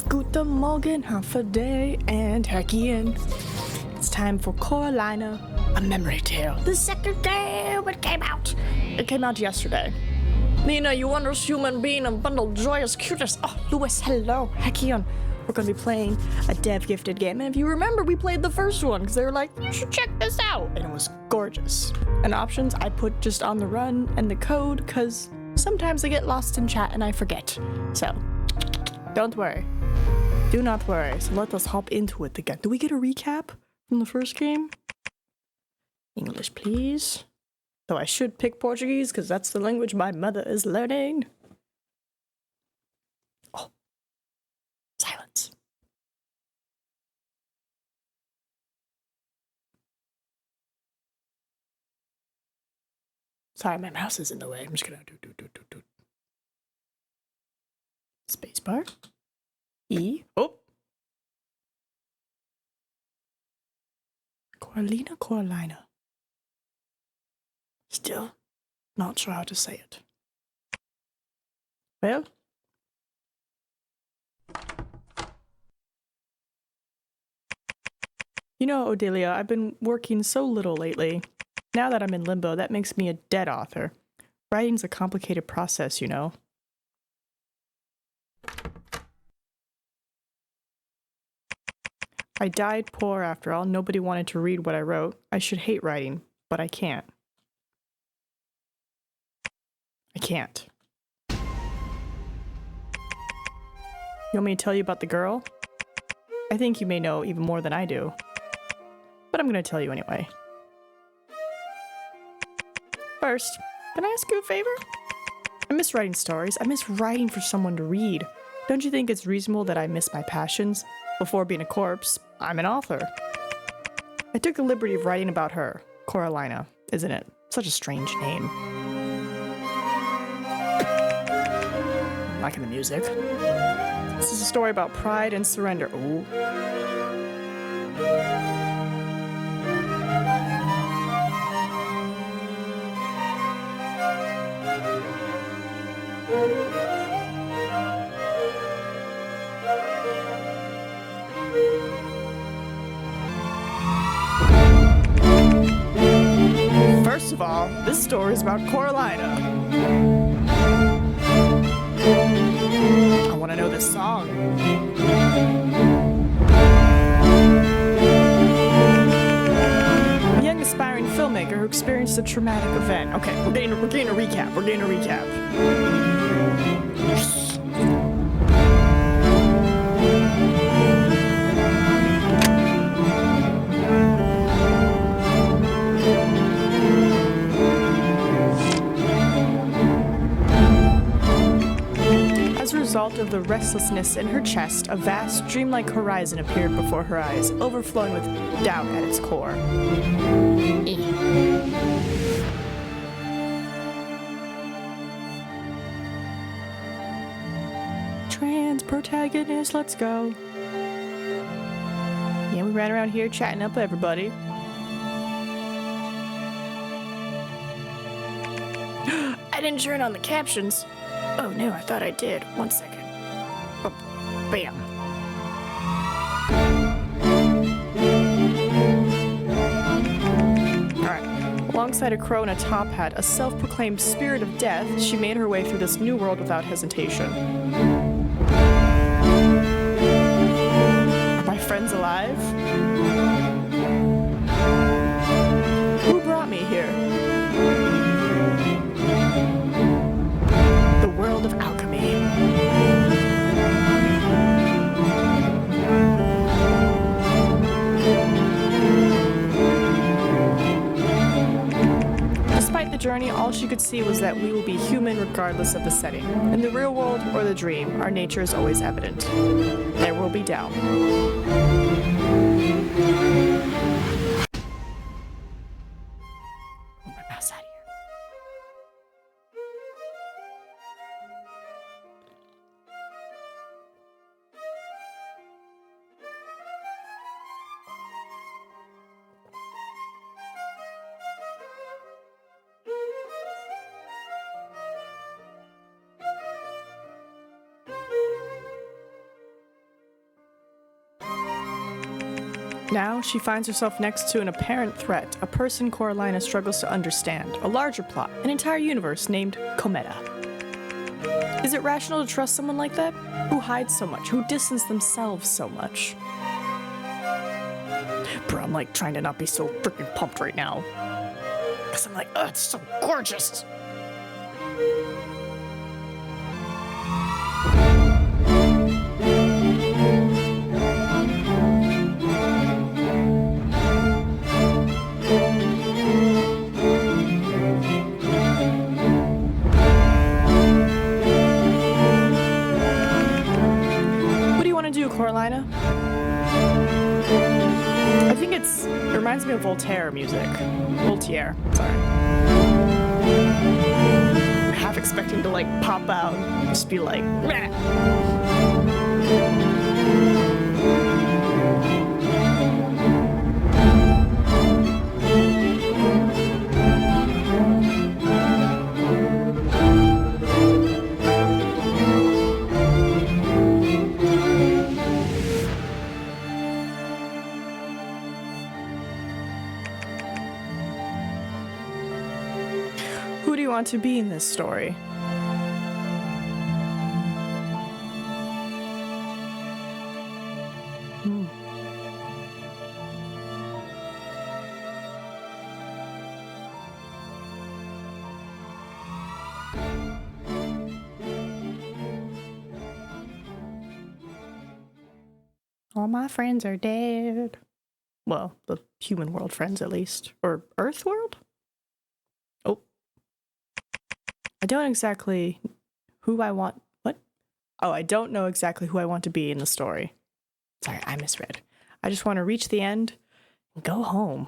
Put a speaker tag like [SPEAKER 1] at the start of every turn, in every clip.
[SPEAKER 1] Guten Morgen, half a day, and Hackian. It's time for Coralina, a memory tale. The second game it came out. It came out yesterday. Nina, you wondrous human being and bundle joyous cuteness. Oh, Louis, hello. Hackian. We're going to be playing a dev-gifted game. And if you remember, we played the first one because they were like, you should check this out. And it was gorgeous. And options I put just on the run and the code because sometimes I get lost in chat and I forget. So, don't worry. Do not worry. So let us hop into it again. Do we get a recap from the first game? English, please. Though I should pick Portuguese because that's the language my mother is learning. Oh. Silence. Sorry, my mouse is in the way. I'm just gonna do. Spacebar. E. Oh. Coralina. Still not sure how to say it. Well. You know, Odelia, I've been working so little lately. Now that I'm in limbo, that makes me a dead author. Writing's a complicated process, you know. I died poor after all. Nobody wanted to read what I wrote. I should hate writing, but I can't. I can't. You want me to tell you about the girl? I think you may know even more than I do. But I'm gonna tell you anyway. First, can I ask you a favor? I miss writing stories. I miss writing for someone to read. Don't you think it's reasonable that I miss my passions? Before being a corpse, I'm an author. I took the liberty of writing about her, Coralina, isn't it? Such a strange name. I'm liking the music. This is a story about pride and surrender. Ooh. First of all, this story is about Coralina. I want to know this song. A young aspiring filmmaker who experienced a traumatic event. Okay, we're getting a recap. As a result of the restlessness in her chest, a vast, dreamlike horizon appeared before her eyes, overflowing with doubt at its core. Trans protagonist, let's go. Yeah, we ran around here chatting up everybody. I didn't turn on the captions. Oh no, I thought I did. 1 second. Oh, bam. Alright. Alongside a crow and a top hat, a self-proclaimed spirit of death, she made her way through this new world without hesitation. Are my friends alive? Who brought me here? The world of alchemy. Despite the journey, all she could see was that we will be human regardless of the setting. In the real world or the dream, our nature is always evident. There will be doubt. Now she finds herself next to an apparent threat, a person Coralina struggles to understand, a larger plot, an entire universe named Cometa. Is it rational to trust someone like that? Who hides so much? Who distance themselves so much? Bro, I'm like trying to not be so freaking pumped right now. Because I'm like, oh, it's so gorgeous. Coralina? I think it reminds me of Voltaire music. Voltaire, sorry. I'm half expecting to like pop out and just be like, meh. Who do you want to be in this story? All my friends are dead. Well, the human world friends at least. Or Earth world? Oh. I don't exactly who I want. What? Oh, I don't know exactly who I want to be in the story. Sorry, I misread. I just want to reach the end and go home.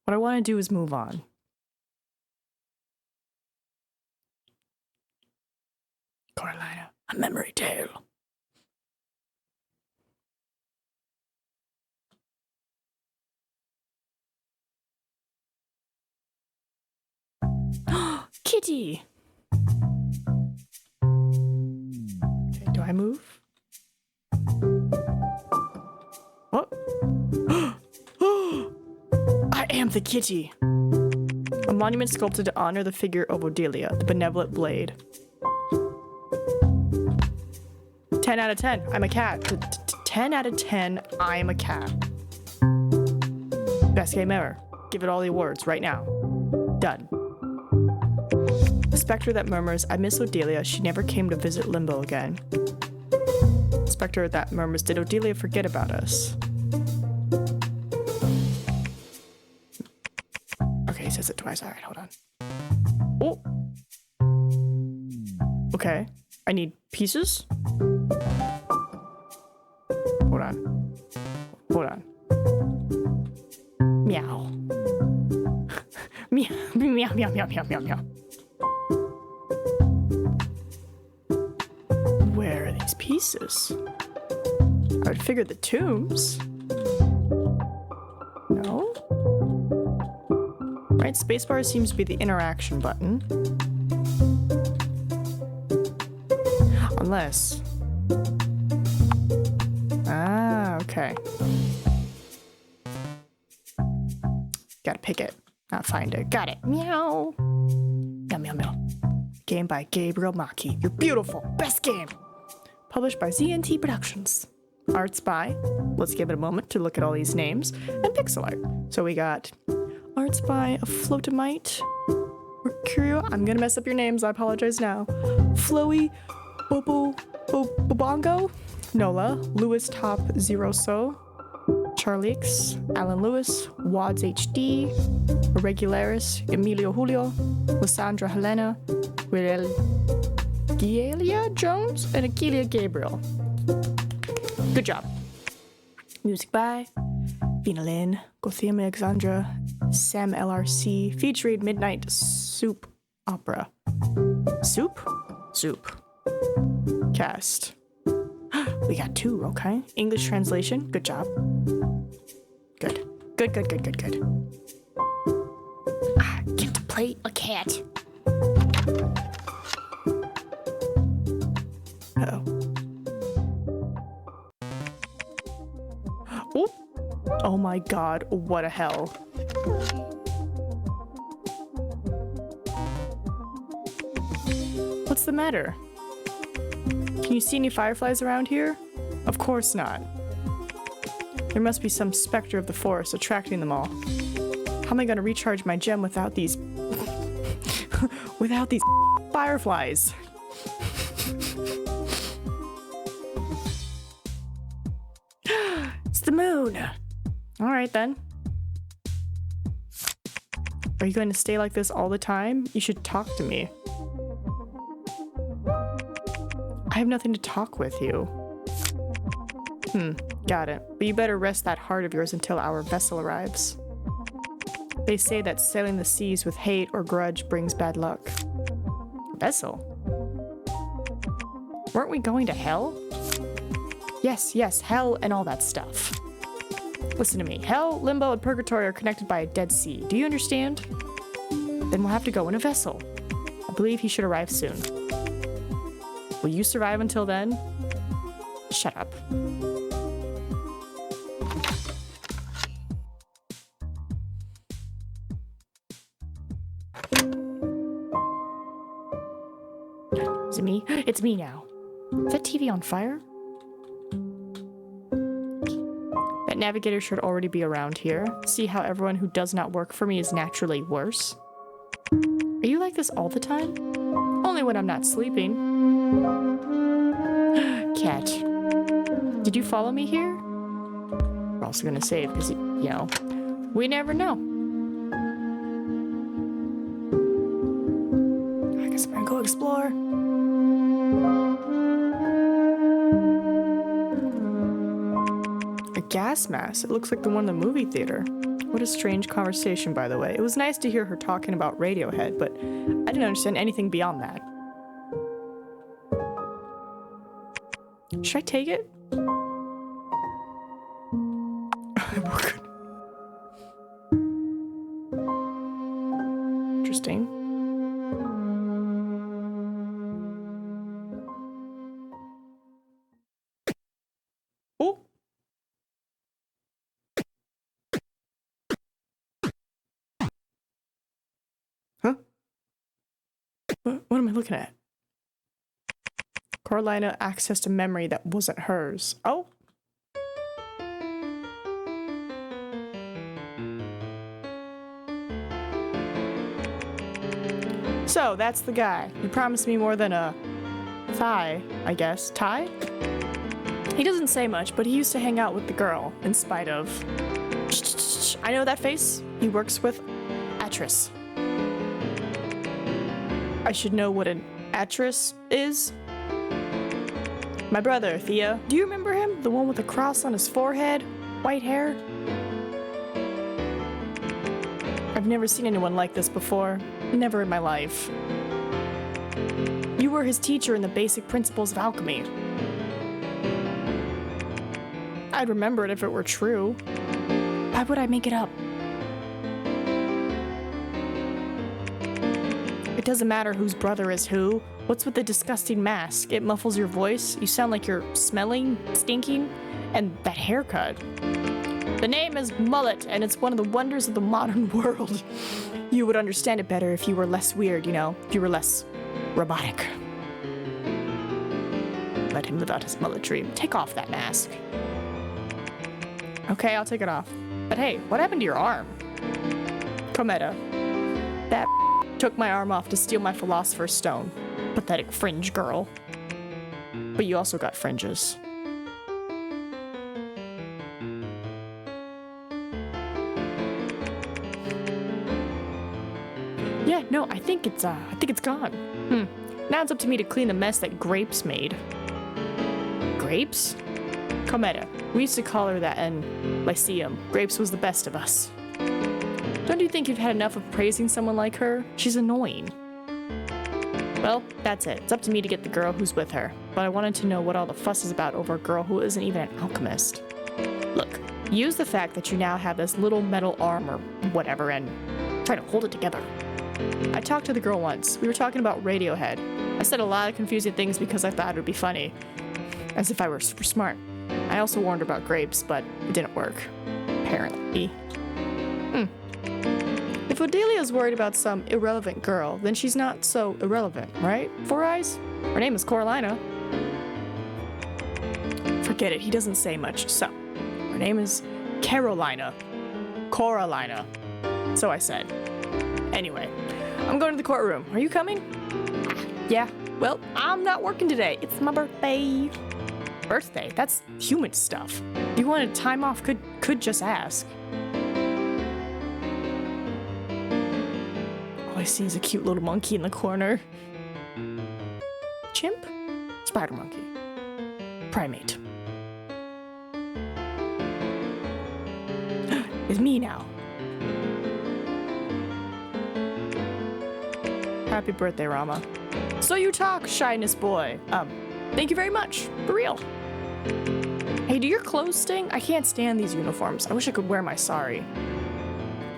[SPEAKER 1] What I want to do is move on. Coralina, a memory tale. Kitty! Okay, do I move? What? I am the kitty! A monument sculpted to honor the figure of Odelia, the benevolent blade. 10 out of 10, I'm a cat. 10 out of 10, I'm a cat. Best game ever. Give it all the awards right now. Done. A specter that murmurs, I miss Odelia, she never came to visit Limbo again. A specter that murmurs, did Odelia forget about us? Okay, he says it twice. Alright, hold on. Oh! Okay, I need pieces? Hold on. Hold on. Meow. Meow, meow, meow, meow, meow, meow, meow. Where are these pieces? I would figure the tombs. No? Right, spacebar seems to be the interaction button. Unless... Ah, okay. Gotta pick it, not find it. Got it. Meow. Meow, meow, meow. Game by Gabriel Maki. You're beautiful. Best game. Published by ZNT Productions. Arts by, let's give it a moment to look at all these names, and pixel art. So we got arts by Floatamite, Mercurio, I'm gonna mess up your names, I apologize now. Flowy, Bobongo, Nola, Lewis Top Zero So, Charlix, Alan Lewis, Wads HD, Irregularis, Emilio Julio, Lysandra Helena, Gialia Jones, and Akelia Gabriel. Good job. Music by Vinalyn, Gotham Alexandra, Sam LRC, featuring Midnight Soup Opera. Soup? Soup. Cast. We got 2, okay. English translation, good job. Good. Good, good, good, good, good. I get to play a cat. Uh-oh. my god, what a hell. What's the matter? Can you see any fireflies around here? Of course not. There must be some specter of the forest attracting them all. How am I gonna recharge my gem without these... without these fireflies? It's the moon! Alright then. Are you going to stay like this all the time? You should talk to me. I have nothing to talk with you. Got it. But you better rest that heart of yours until our vessel arrives. They say that sailing the seas with hate or grudge brings bad luck. Vessel? Weren't we going to hell? Yes, hell and all that stuff. Listen to me. Hell, limbo, and purgatory are connected by a dead sea. Do you understand? Then we'll have to go in a vessel. I believe he should arrive soon. Will you survive until then? Shut up. Is it me? It's me now. Is that TV on fire? That navigator should already be around here. See how everyone who does not work for me is naturally worse? Are you like this all the time? Only when I'm not sleeping. Cat. Did you follow me here? We're also gonna save because, you know, we never know. I guess I'm gonna go explore. A gas mask. It looks like the one in the movie theater. What a strange conversation, by the way. It was nice to hear her talking about Radiohead, but I didn't understand anything beyond that. Should I take it? Interesting. Oh! Huh? What am I looking at? Coralina accessed a memory that wasn't hers. Oh! So, that's the guy. He promised me more than a thigh, I guess. Tie? He doesn't say much, but he used to hang out with the girl, in spite of... I know that face. He works with actress. I should know what an actress is. My brother, Thea. Do you remember him? The one with the cross on his forehead? White hair? I've never seen anyone like this before. Never in my life. You were his teacher in the basic principles of alchemy. I'd remember it if it were true. Why would I make it up? It doesn't matter whose brother is who. What's with the disgusting mask? It muffles your voice. You sound like you're smelling, stinking, and that haircut. The name is Mullet, and it's one of the wonders of the modern world. You would understand it better if you were less weird, you know? If you were less robotic. Let him live out his mullet dream. Take off that mask. Okay, I'll take it off. But hey, what happened to your arm? Cometa. That took my arm off to steal my philosopher's stone. Pathetic fringe girl. But you also got fringes. Yeah, no, I think it's gone. Now it's up to me to clean the mess that Grapes made. Grapes? Cometa. We used to call her that in Lyceum. Grapes was the best of us. Don't you think you've had enough of praising someone like her? She's annoying. Well, that's it. It's up to me to get the girl who's with her. But I wanted to know what all the fuss is about over a girl who isn't even an alchemist. Look, use the fact that you now have this little metal arm or whatever and try to hold it together. I talked to the girl once. We were talking about Radiohead. I said a lot of confusing things because I thought it would be funny. As if I were super smart. I also warned her about grapes, but it didn't work. Apparently. If Odelia's worried about some irrelevant girl, then she's not so irrelevant, right? Four Eyes? Her name is Coralina. Forget it, he doesn't say much. So, her name is Carolina. Coralina. So I said. Anyway, I'm going to the courtroom. Are you coming? Yeah. Well, I'm not working today. It's my birthday. Birthday? That's human stuff. If you wanted time off, could just ask. All I see is a cute little monkey in the corner. Chimp? Spider monkey. Primate. It's me now. Happy birthday, Rama. So you talk, shyness boy. Thank you very much. For real. Hey, do your clothes stink? I can't stand these uniforms. I wish I could wear my sari.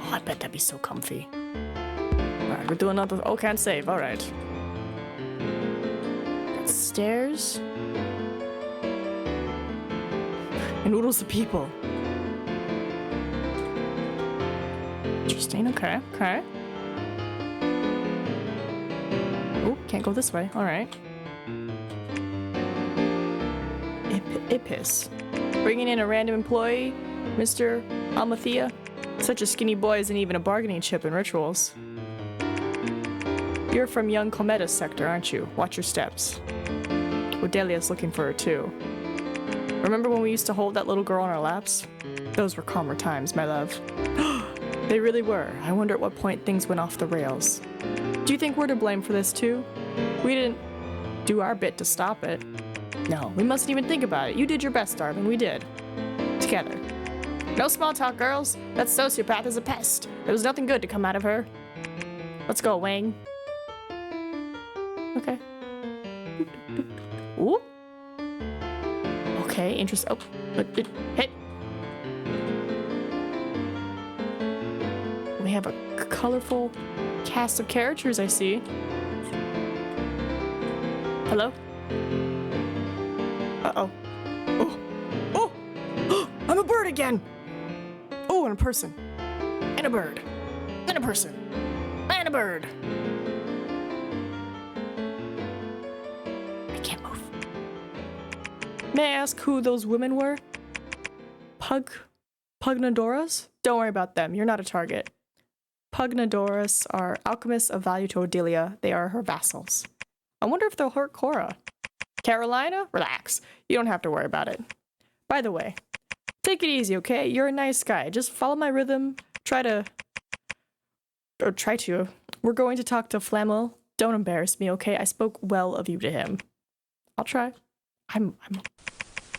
[SPEAKER 1] Oh, I bet that'd be so comfy. Alright, we're doing another. Oh, can't save. Alright. Got stairs. And noodles of people. Interesting. Okay. Okay. Oh, can't go this way. Alright. Ipis. Bringing in a random employee, Mr. Almathea. Such a skinny boy isn't even a bargaining chip in rituals. You're from young Cometa's sector, aren't you? Watch your steps. Odelia's looking for her too. Remember when we used to hold that little girl on our laps? Those were calmer times, my love. They really were. I wonder at what point things went off the rails. Do you think we're to blame for this too? We didn't do our bit to stop it. No, we mustn't even think about it. You did your best, darling. We did. Together. No small talk, girls. That sociopath is a pest. There was nothing good to come out of her. Let's go, Wang. Okay. Ooh. Okay, interesting. Oh, hit. We have a colorful cast of characters, I see. Hello? Uh-oh. Oh. Oh! I'm a bird again! Oh, and a person. And a bird. And a person. And a bird. I can't move. May I ask who those women were? Pugnadoras? Don't worry about them. You're not a target. Pugnadoras are alchemists of value to Odelia. They are her vassals. I wonder if they'll hurt Cora. Carolina? Relax. You don't have to worry about it. By the way, take it easy, okay? You're a nice guy. Just follow my rhythm. Try to. We're going to talk to Flamel. Don't embarrass me, okay? I spoke well of you to him. I'll try. I'm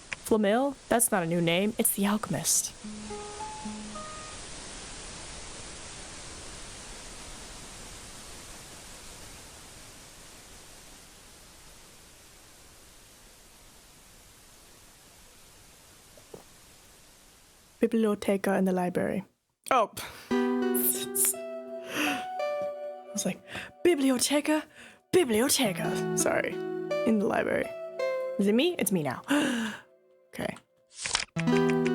[SPEAKER 1] Flamel? That's not a new name. It's the alchemist. Biblioteca in the library. Oh. I was like, Biblioteca? Biblioteca. Sorry. In the library. Is it me? It's me now. Okay.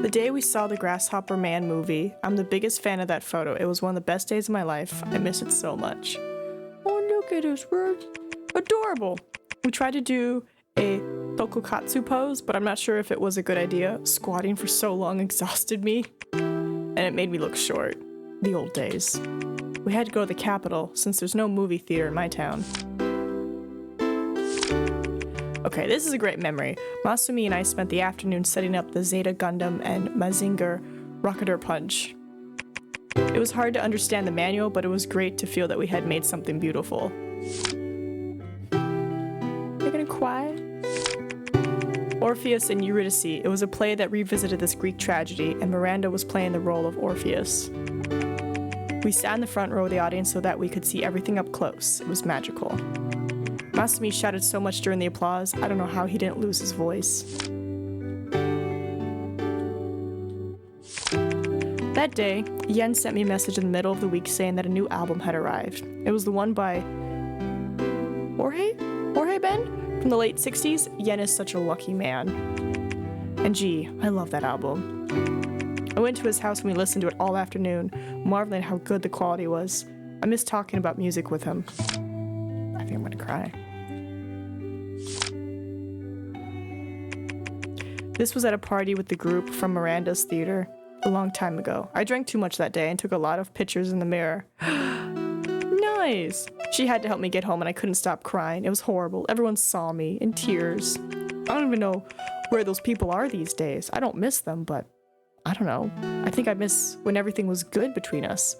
[SPEAKER 1] The day we saw the Grasshopper Man movie, I'm the biggest fan of that photo. It was one of the best days of my life. I miss it so much. Oh, look at his words. Adorable. We tried to do a Tokukatsu pose, but I'm not sure if it was a good idea. Squatting for so long exhausted me, and it made me look short. The old days. We had to go to the capital, since there's no movie theater in my town. Okay, this is a great memory. Masumi and I spent the afternoon setting up the Zeta Gundam and Mazinger Rocketer Punch. It was hard to understand the manual, but it was great to feel that we had made something beautiful. You're gonna cry? Orpheus and Eurydice. It was a play that revisited this Greek tragedy, and Miranda was playing the role of Orpheus. We sat in the front row of the audience so that we could see everything up close. It was magical. Masumi shouted so much during the applause, I don't know how he didn't lose his voice. That day, Yen sent me a message in the middle of the week saying that a new album had arrived. It was the one by Jorge Ben? From the late 60s, Yen is such a lucky man. And gee, I love that album. I went to his house and we listened to it all afternoon, marveling at how good the quality was. I miss talking about music with him. I think I'm gonna cry. This was at a party with the group from Miranda's theater a long time ago. I drank too much that day and took a lot of pictures in the mirror. Nice! She had to help me get home and I couldn't stop crying. It was horrible. Everyone saw me in tears. I don't even know where those people are these days. I don't miss them, but I don't know. I think I miss when everything was good between us.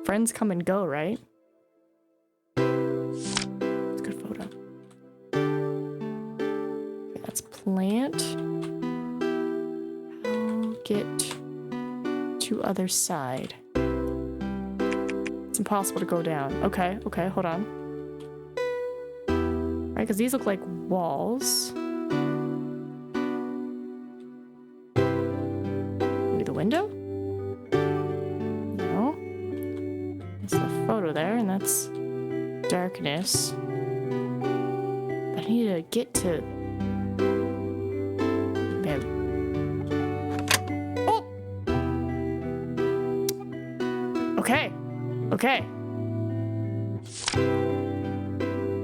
[SPEAKER 1] Friends come and go, right? It's a good photo. Okay, that's plant. I'll get to other side. It's impossible to go down. Okay, hold on. Right, because these look like walls. Maybe the window? No. It's the photo there, and that's darkness. But I need to get to... Man. Oh! Okay.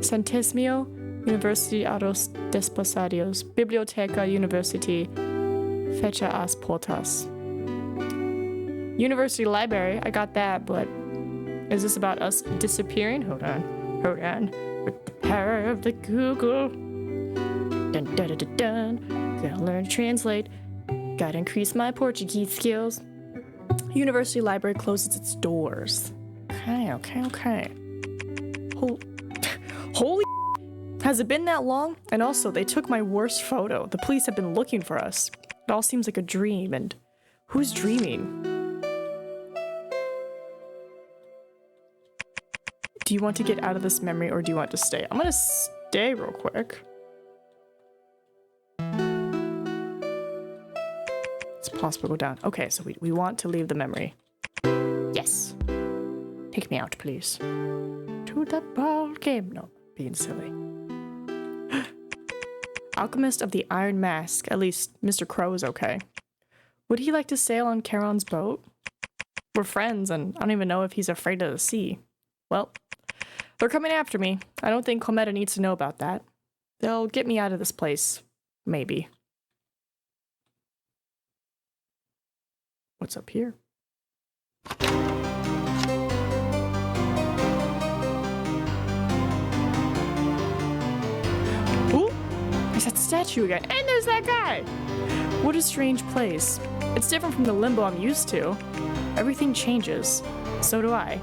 [SPEAKER 1] Santisimo University Aros Desposadios Biblioteca University Fecha as Portas. University library, I got that, but is this about us disappearing? Hold on. With the power of the Google. Dun dun dun dun dun. Gotta learn to translate. Gotta increase my Portuguese skills. University library closes its doors. Okay. Holy has it been that long? And also, they took my worst photo. The police have been looking for us. It all seems like a dream, and who's dreaming? Do you want to get out of this memory, or do you want to stay? I'm gonna stay real quick. It's possible to go down. Okay, so we want to leave the memory. Yes. Take me out, please. To the ball game. No, being silly. Alchemist of the Iron Mask. At least Mr. Crow is okay. Would he like to sail on Charon's boat? We're friends, and I don't even know if he's afraid of the sea. Well, they're coming after me. I don't think Cometa needs to know about that. They'll get me out of this place. Maybe. What's up here? Ooh! There's that statue again. And there's that guy! What a strange place. It's different from the limbo I'm used to. Everything changes. So do I.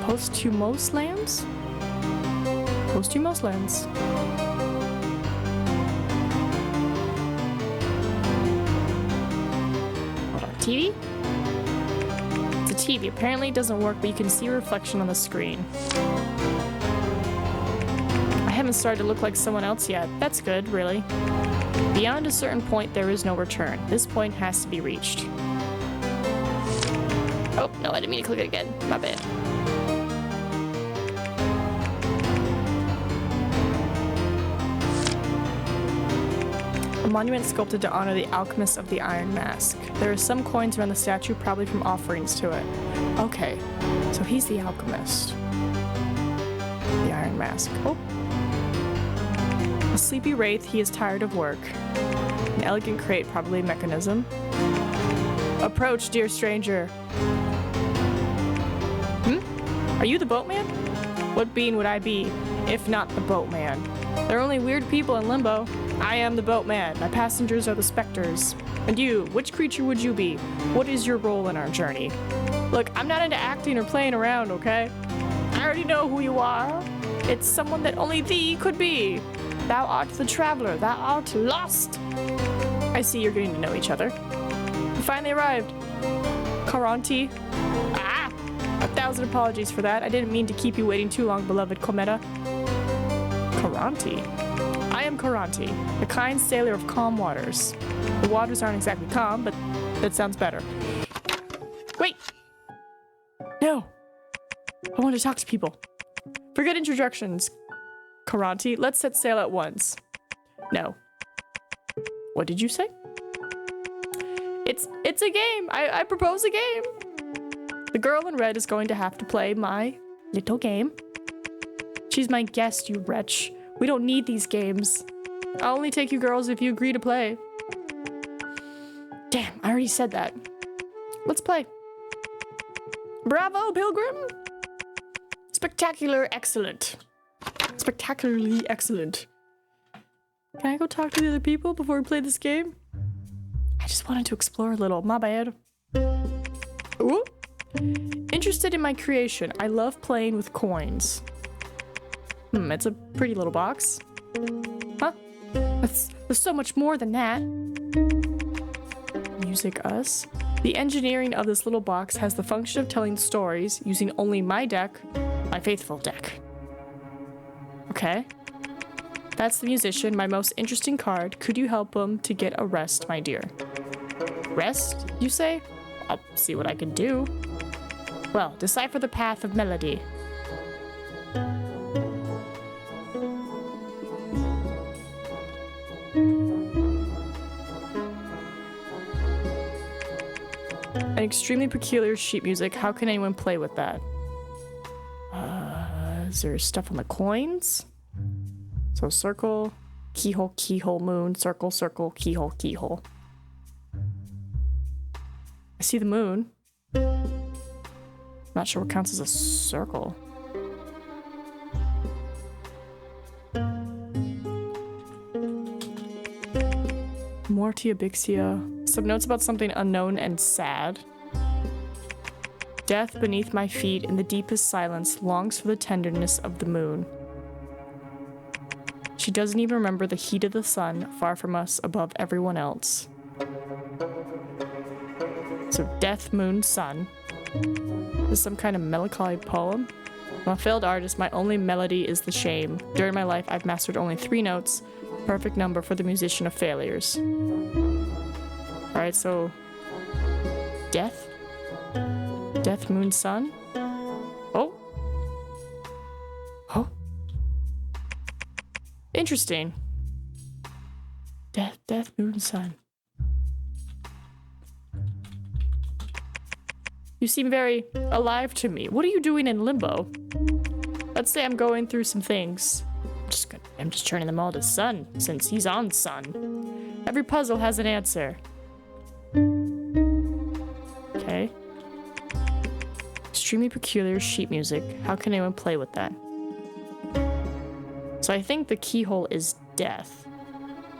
[SPEAKER 1] Posthumous lands? Posthumous lands. Hold on. TV? It's a TV. Apparently it doesn't work, but you can see a reflection on the screen. I haven't started to look like someone else yet. That's good, really. Beyond a certain point, there is no return. This point has to be reached. Oh, no, I didn't mean to click it again. My bad. A monument sculpted to honor the alchemist of the Iron Mask. There are some coins around the statue, probably from offerings to it. Okay, so he's the alchemist. The Iron Mask. Oh. A sleepy wraith, he is tired of work. An elegant crate, probably a mechanism. Approach, dear stranger. Are you the boatman? What being would I be, if not the boatman? There are only weird people in limbo. I am the boatman. My passengers are the specters. And you, which creature would you be? What is your role in our journey? Look, I'm not into acting or playing around, okay? I already know who you are. It's someone that only thee could be. Thou art the traveler. Thou art lost. I see you're getting to know each other. You finally arrived. Caronti. Ah! 1,000 apologies for that. I didn't mean to keep you waiting too long, beloved Cometa. Caronti? I am Caronti, the kind sailor of calm waters. The waters aren't exactly calm, but that sounds better. Wait! No! I want to talk to people. Forget introductions, Caronti. Let's set sail at once. No. What did you say? It's a game. I propose a game. The girl in red is going to have to play my little game. She's my guest, you wretch. We don't need these games. I'll only take you girls if you agree to play. Damn, I already said that. Let's play. Bravo, Pilgrim. Spectacular, excellent. Spectacularly excellent. Can I go talk to the other people before we play this game? I just wanted to explore a little. My bad. Ooh. Interested in my creation. I love playing with coins. It's a pretty little box. Huh? There's so much more than that. Music us. The engineering of this little box has the function of telling stories using only my deck, my faithful deck. Okay. That's the musician, my most interesting card. Could you help him to get a rest, my dear? Rest, you say? I'll see what I can do. Well, decipher the path of melody. An extremely peculiar sheet music. How can anyone play with that? Is there stuff on the coins? So circle, keyhole, keyhole, moon, circle, circle, keyhole, keyhole. I see the moon. Not sure what counts as a circle. Mortia Bixia. Some notes about something unknown and sad. Death beneath my feet in the deepest silence longs for the tenderness of the moon. She doesn't even remember the heat of the sun, far from us, above everyone else. So death, moon, sun. This is some kind of melancholy poem. I'm a failed artist, my only melody is the shame. During my life, I've mastered only 3 notes. Perfect number for the musician of failures. Alright, so... Death? Death, moon, sun? Oh? Oh? Interesting. Death, death, moon, sun. You seem very alive to me. What are you doing in limbo? Let's say I'm going through some things. I'm just turning them all to sun, since he's on sun. Every puzzle has an answer. Okay. Extremely peculiar sheet music. How can anyone play with that? So I think the keyhole is death.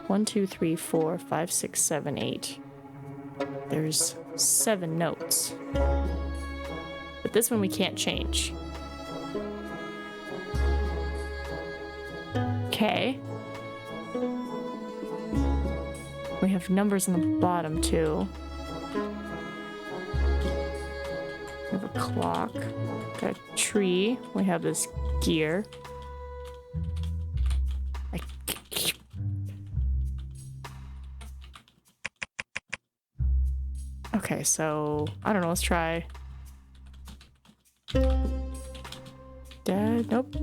[SPEAKER 1] 1, 2, 3, 4, 5, 6, 7, 8. There's 7 notes. But this one we can't change. Okay. We have numbers on the bottom too. We have a clock. Got a tree. We have this gear. Okay, so I don't know, let's try. Dead, nope.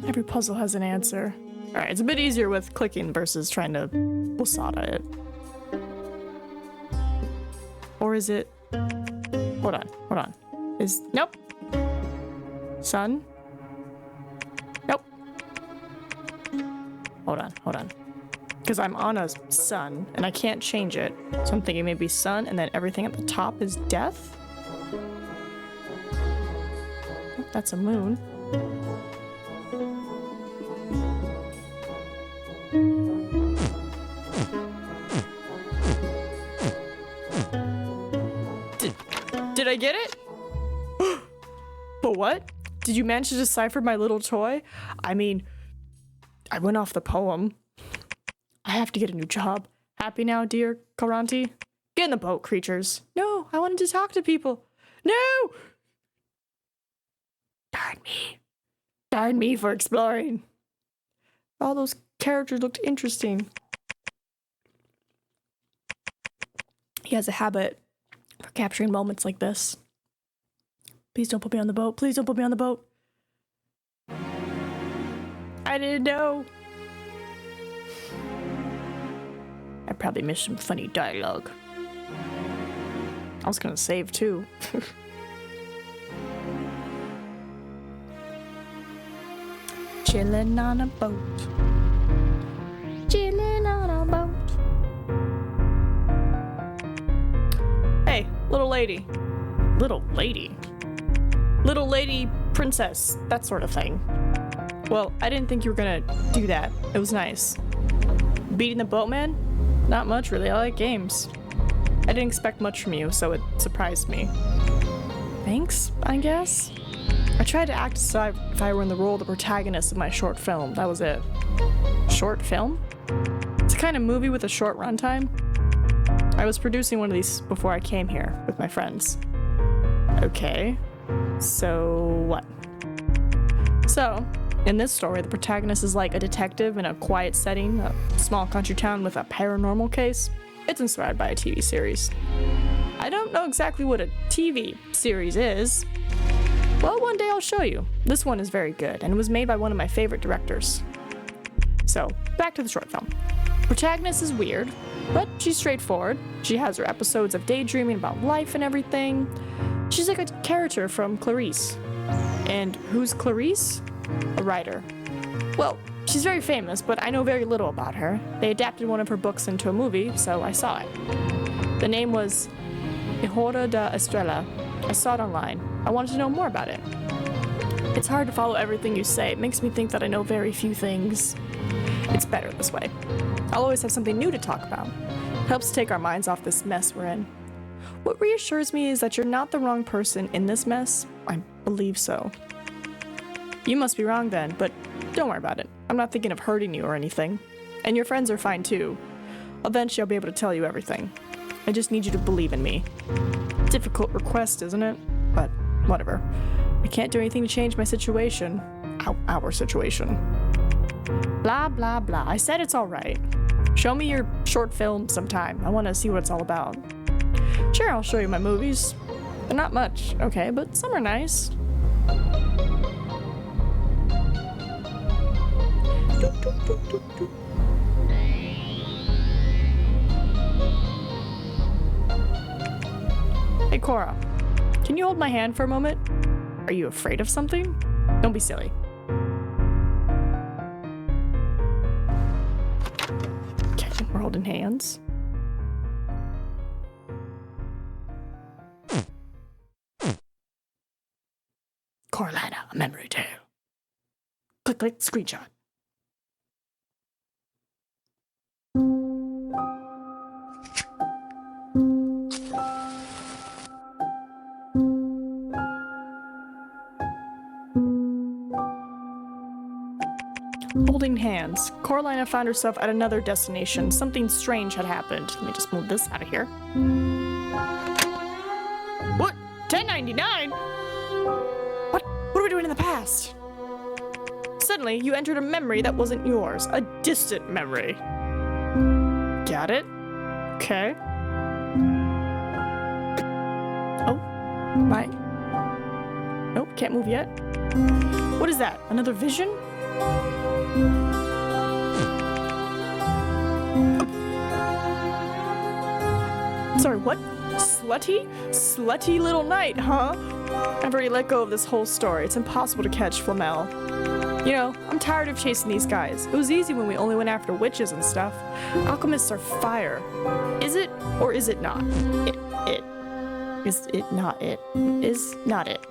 [SPEAKER 1] Every puzzle has an answer. Alright, it's a bit easier with clicking versus trying to wasada it. Or is it... Hold on. Nope. Sun? Nope. Hold on. Because I'm on a sun, and I can't change it. So I'm thinking maybe sun, and then everything at the top is death? Oh, that's a moon. Did I get it? But what? Did you manage to decipher my little toy? I mean, I went off the poem. I have to get a new job. Happy now, dear Karanti? Get in the boat, creatures. No, I wanted to talk to people. No! Darn me for exploring. All those characters looked interesting. He has a habit for capturing moments like this. Please don't put me on the boat. Please don't put me on the boat. I didn't know. probably miss some funny dialogue. I was gonna save too. Chilling on a boat. Chilling on a boat. Hey, little lady. Little lady? Little lady princess, that sort of thing. Well, I didn't think you were gonna do that. It was nice. Beating the boatman? Not much, really. I like games. I didn't expect much from you, so it surprised me. Thanks, I guess? I tried to act as if I were in the role of the protagonist of my short film. That was it. Short film? It's a kind of movie with a short runtime. I was producing one of these before I came here with my friends. Okay. So what? So, in this story, the protagonist is like a detective in a quiet setting, a small country town with a paranormal case. It's inspired by a TV series. I don't know exactly what a TV series is. Well, one day I'll show you. This one is very good, and it was made by one of my favorite directors. So, back to the short film. Protagonist is weird, but she's straightforward. She has her episodes of daydreaming about life and everything. She's like a character from Clarice. And who's Clarice? A writer. Well, she's very famous, but I know very little about her. They adapted one of her books into a movie, so I saw it. The name was Hijora da Estrella. I saw it online. I wanted to know more about it. It's hard to follow everything you say. It makes me think that I know very few things. It's better this way. I'll always have something new to talk about. It helps take our minds off this mess we're in. What reassures me is that you're not the wrong person in this mess. I believe so. You must be wrong then, but don't worry about it. I'm not thinking of hurting you or anything. And your friends are fine too. Eventually I'll be able to tell you everything. I just need you to believe in me. Difficult request, isn't it? But whatever. I can't do anything to change my situation. Our situation. Blah, blah, blah. I said it's alright. Show me your short film sometime. I want to see what it's all about. Sure, I'll show you my movies. They're not much, okay, but some are nice. Hey, Cora. Can you hold my hand for a moment? Are you afraid of something? Don't be silly. Okay, we're holding hands. Coralina, a memory tale. Click, screenshot. Holding hands, Coralina found herself at another destination. Something strange had happened. Let me just move this out of here. What? $10.99? What are we doing in the past? Suddenly, you entered a memory that wasn't yours. A distant memory. Got it? Okay. Oh, my. Nope, can't move yet. What is that? Another vision? Sorry, what? Slutty? Slutty little knight, huh? I've already let go of this whole story. It's impossible to catch Flamel. You know, I'm tired of chasing these guys. It was easy when we only went after witches and stuff. Alchemists are fire. Is it or is it not? Is it not it? Is not it.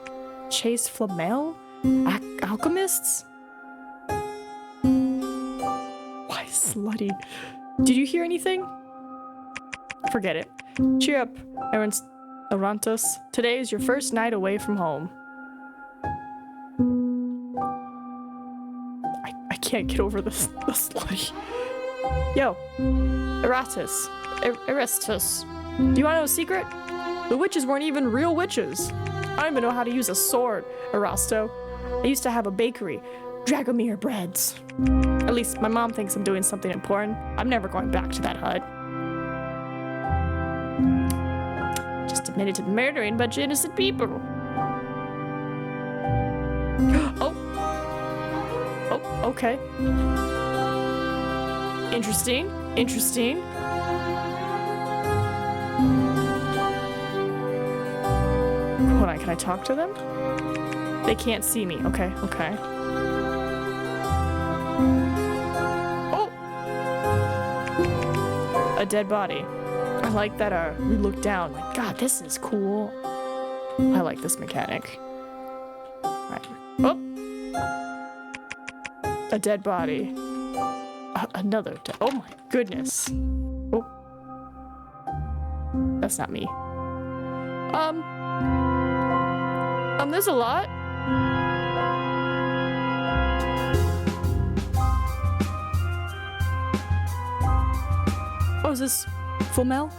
[SPEAKER 1] Chase Flamel? Alchemists? Why slutty? Did you hear anything? Forget it. Cheer up, Arantos. Today is your first night away from home. I can't get over this slutty. Yo, Erastus. Do you want to know a secret? The witches weren't even real witches. I don't even know how to use a sword, Erasto. I used to have a bakery, Dragomir Breads. At least my mom thinks I'm doing something important. I'm never going back to that hut. Just admitted to murdering a bunch of innocent people. Oh, okay. Interesting. Hold on, can I talk to them? They can't see me. Okay, okay. Oh! A dead body. I like that we look down. Like, God, this is cool. I like this mechanic. Right. Oh! A dead body. Another oh my goodness. Oh. That's not me. There's a lot. Oh, is this full Mel?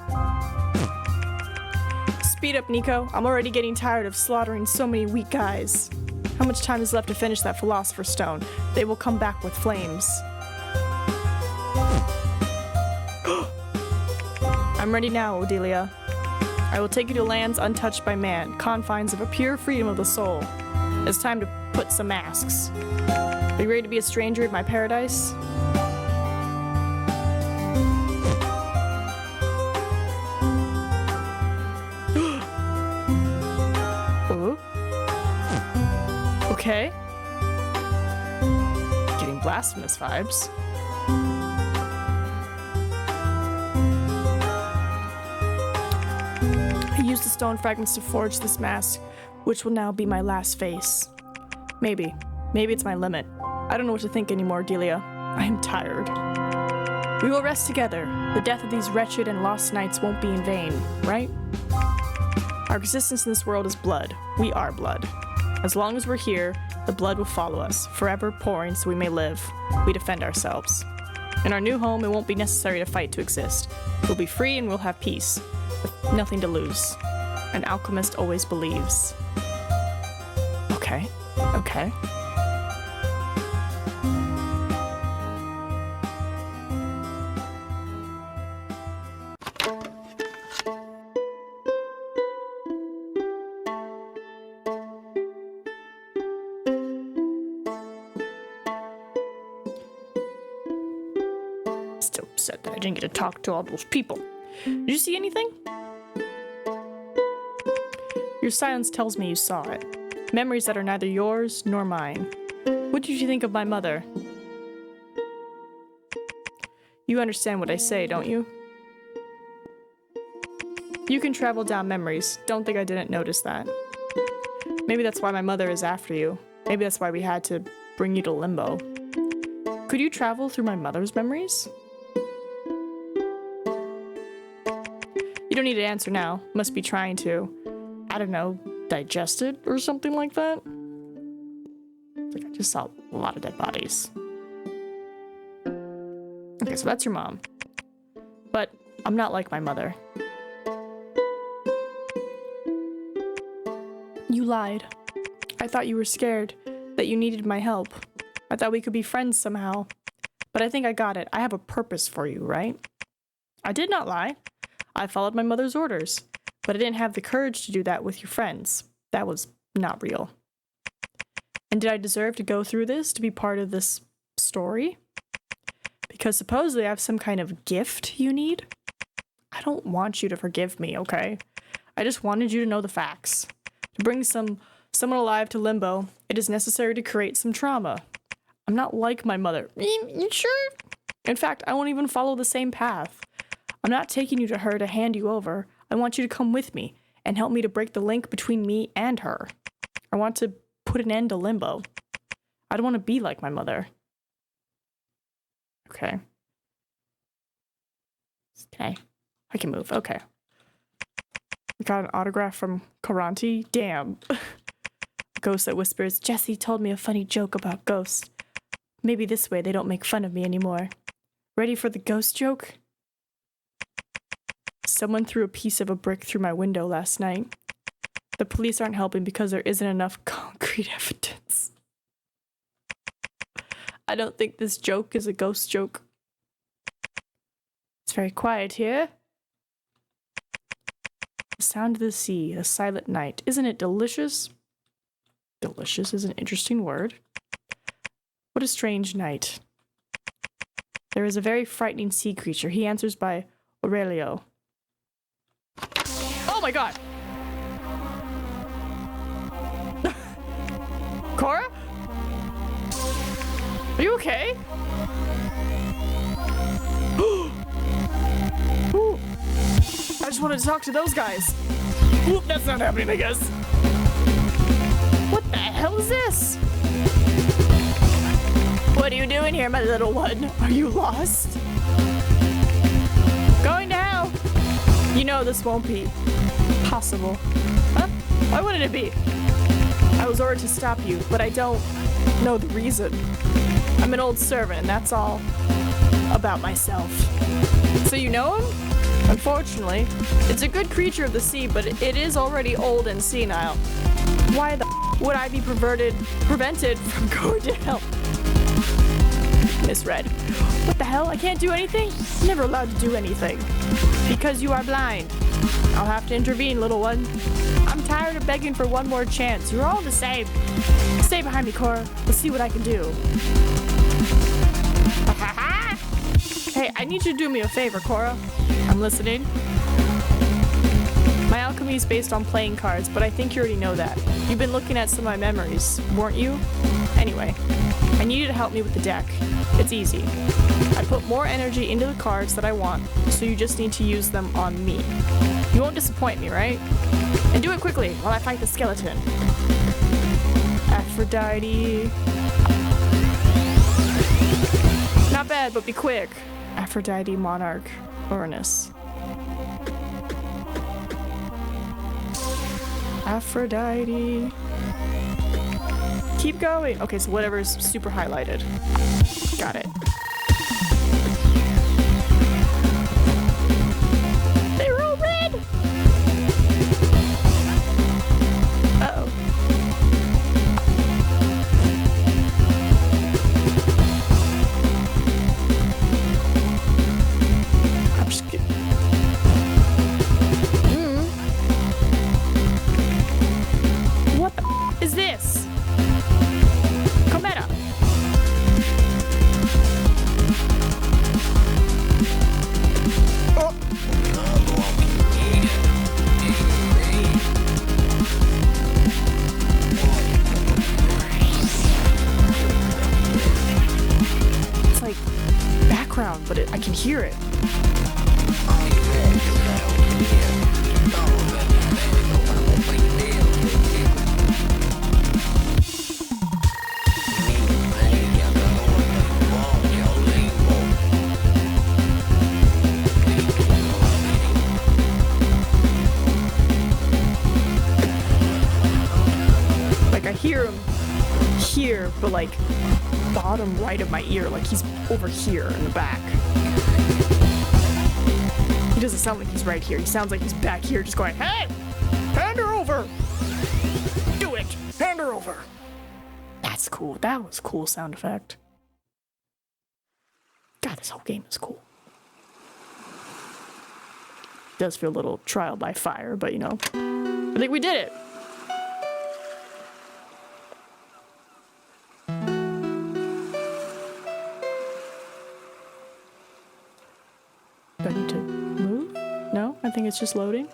[SPEAKER 1] Speed up, Nico. I'm already getting tired of slaughtering so many weak guys. How much time is left to finish that Philosopher's Stone? They will come back with flames. I'm ready now, Odelia. I will take you to lands untouched by man, confines of a pure freedom of the soul. It's time to put some masks. Are you ready to be a stranger in my paradise? Oh. Okay. Getting blasphemous vibes. I used the stone fragments to forge this mask, which will now be my last face. Maybe it's my limit. I don't know what to think anymore, Delia. I am tired. We will rest together. The death of these wretched and lost knights won't be in vain, right? Our existence in this world is blood. We are blood. As long as we're here, the blood will follow us, forever pouring so we may live. We defend ourselves. In our new home, it won't be necessary to fight to exist. We'll be free and we'll have peace, with nothing to lose. An alchemist always believes. Okay. Still upset that I didn't get to talk to all those people. Did you see anything? Your silence tells me you saw it. Memories that are neither yours nor mine. What did you think of my mother? You understand what I say, don't you? You can travel down memories. Don't think I didn't notice that. Maybe that's why my mother is after you. Maybe that's why we had to bring you to Limbo. Could you travel through my mother's memories? You don't need to answer now. Must be trying to, I don't know, digest it or something like that. Like I just saw a lot of dead bodies. Okay, so that's your mom. But I'm not like my mother. You lied. I thought you were scared, that you needed my help. I thought we could be friends somehow. But I think I got it. I have a purpose for you, right? I did not lie. I followed my mother's orders. But I didn't have the courage to do that with your friends. That was not real. And did I deserve to go through this, to be part of this story? Because supposedly I have some kind of gift you need? I don't want you to forgive me, okay? I just wanted you to know the facts. To bring someone alive to Limbo, it is necessary to create some trauma. I'm not like my mother. You sure? In fact, I won't even follow the same path. I'm not taking you to her to hand you over. I want you to come with me and help me to break the link between me and her. I want to put an end to Limbo. I don't want to be like my mother. Okay. Okay. I can move. Okay. I got an autograph from Karanti. Damn. Ghost that whispers, Jesse told me a funny joke about ghosts. Maybe this way they don't make fun of me anymore. Ready for the ghost joke? Someone threw a piece of a brick through my window last night. The police aren't helping because there isn't enough concrete evidence. I don't think this joke is a ghost joke. It's very quiet here. The sound of the sea, a silent night. Isn't it delicious? Delicious is an interesting word. What a strange night. There is a very frightening sea creature. He answers by Aurelio. Oh my god! Cora? Are you okay? Ooh. I just wanted to talk to those guys. Oop, that's not happening, I guess. What the hell is this? What are you doing here, my little one? Are you lost? Going to hell. You know this won't be possible. Huh? Why wouldn't it be? I was ordered to stop you, but I don't know the reason. I'm an old servant, and that's all about myself. So you know him? Unfortunately, it's a good creature of the sea, but it is already old and senile. Why the would I be prevented from going to hell? Misread. What the hell? I can't do anything? I'm never allowed to do anything. Because you are blind. I'll have to intervene, little one. I'm tired of begging for one more chance. You're all the same. Stay behind me, Cora. Let's see what I can do. Hey, I need you to do me a favor, Cora. I'm listening. My alchemy is based on playing cards, but I think you already know that. You've been looking at some of my memories, weren't you? Anyway, I need you to help me with the deck. It's easy. I put more energy into the cards that I want, so you just need to use them on me. You won't disappoint me, right? And do it quickly while I fight the skeleton. Aphrodite. Not bad, but be quick. Aphrodite, Monarch, Uranus. Aphrodite. Keep going. Okay, so whatever's super highlighted. Got it. They're all red! Uh-oh. I'm just kidding. What the is this? Cometa. Oh. It's like background, but I can hear it. I hear him here, but like bottom right of my ear, like he's over here in the back. He doesn't sound like he's right here. He sounds like he's back here just going, hey, hand her over. Do it. Hand her over. That's cool. That was a cool sound effect. God, this whole game is cool. It does feel a little trial by fire, but you know, I think we did it. Do I need to move? No? I think it's just loading.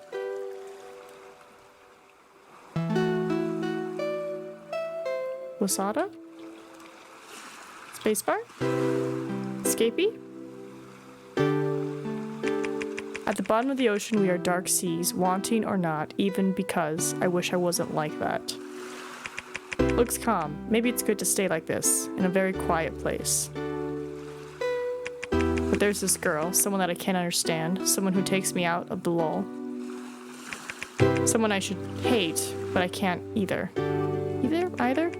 [SPEAKER 1] Wasada? Spacebar? Escapee? At the bottom of the ocean we are dark seas, wanting or not, even because I wish I wasn't like that. Looks calm. Maybe it's good to stay like this, in a very quiet place. But there's this girl, someone that I can't understand, someone who takes me out of the lull. Someone I should hate, but I can't either. Either?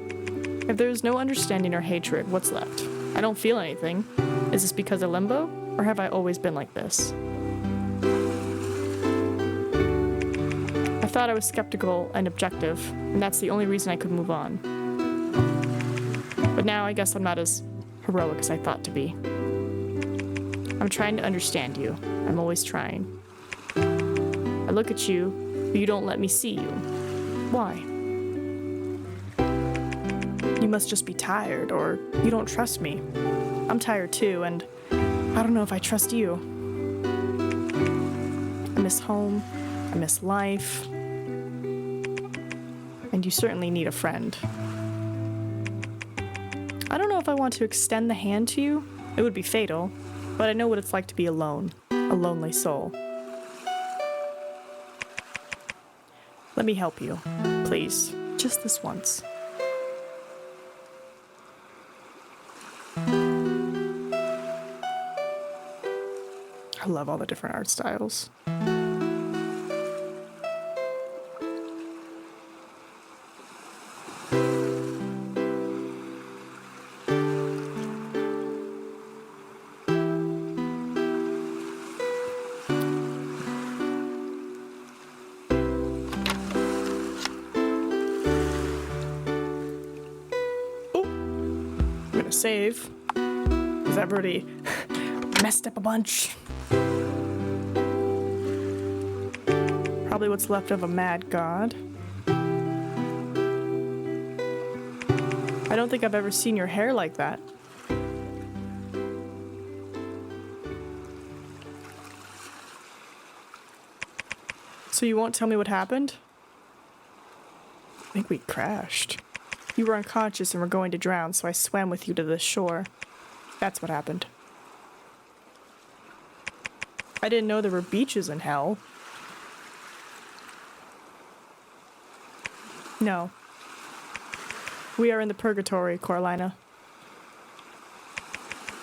[SPEAKER 1] If there's no understanding or hatred, what's left? I don't feel anything. Is this because of limbo? Or have I always been like this? I thought I was skeptical and objective, and that's the only reason I could move on. But now I guess I'm not as heroic as I thought to be. I'm trying to understand you. I'm always trying. I look at you, but you don't let me see you. Why? You must just be tired, or you don't trust me. I'm tired too, and I don't know if I trust you. I miss home. I miss life. And you certainly need a friend. if I want to extend the hand to you. It would be fatal, but I know what it's like to be alone. A lonely soul. Let me help you, please. Just this once. I love all the different art styles. Save, because I've already messed up a bunch. Probably what's left of a mad god. I don't think I've ever seen your hair like that. So you won't tell me what happened? I think we crashed. You were unconscious and were going to drown, so I swam with you to the shore. That's what happened. I didn't know there were beaches in hell. No. We are in the purgatory, Coralina.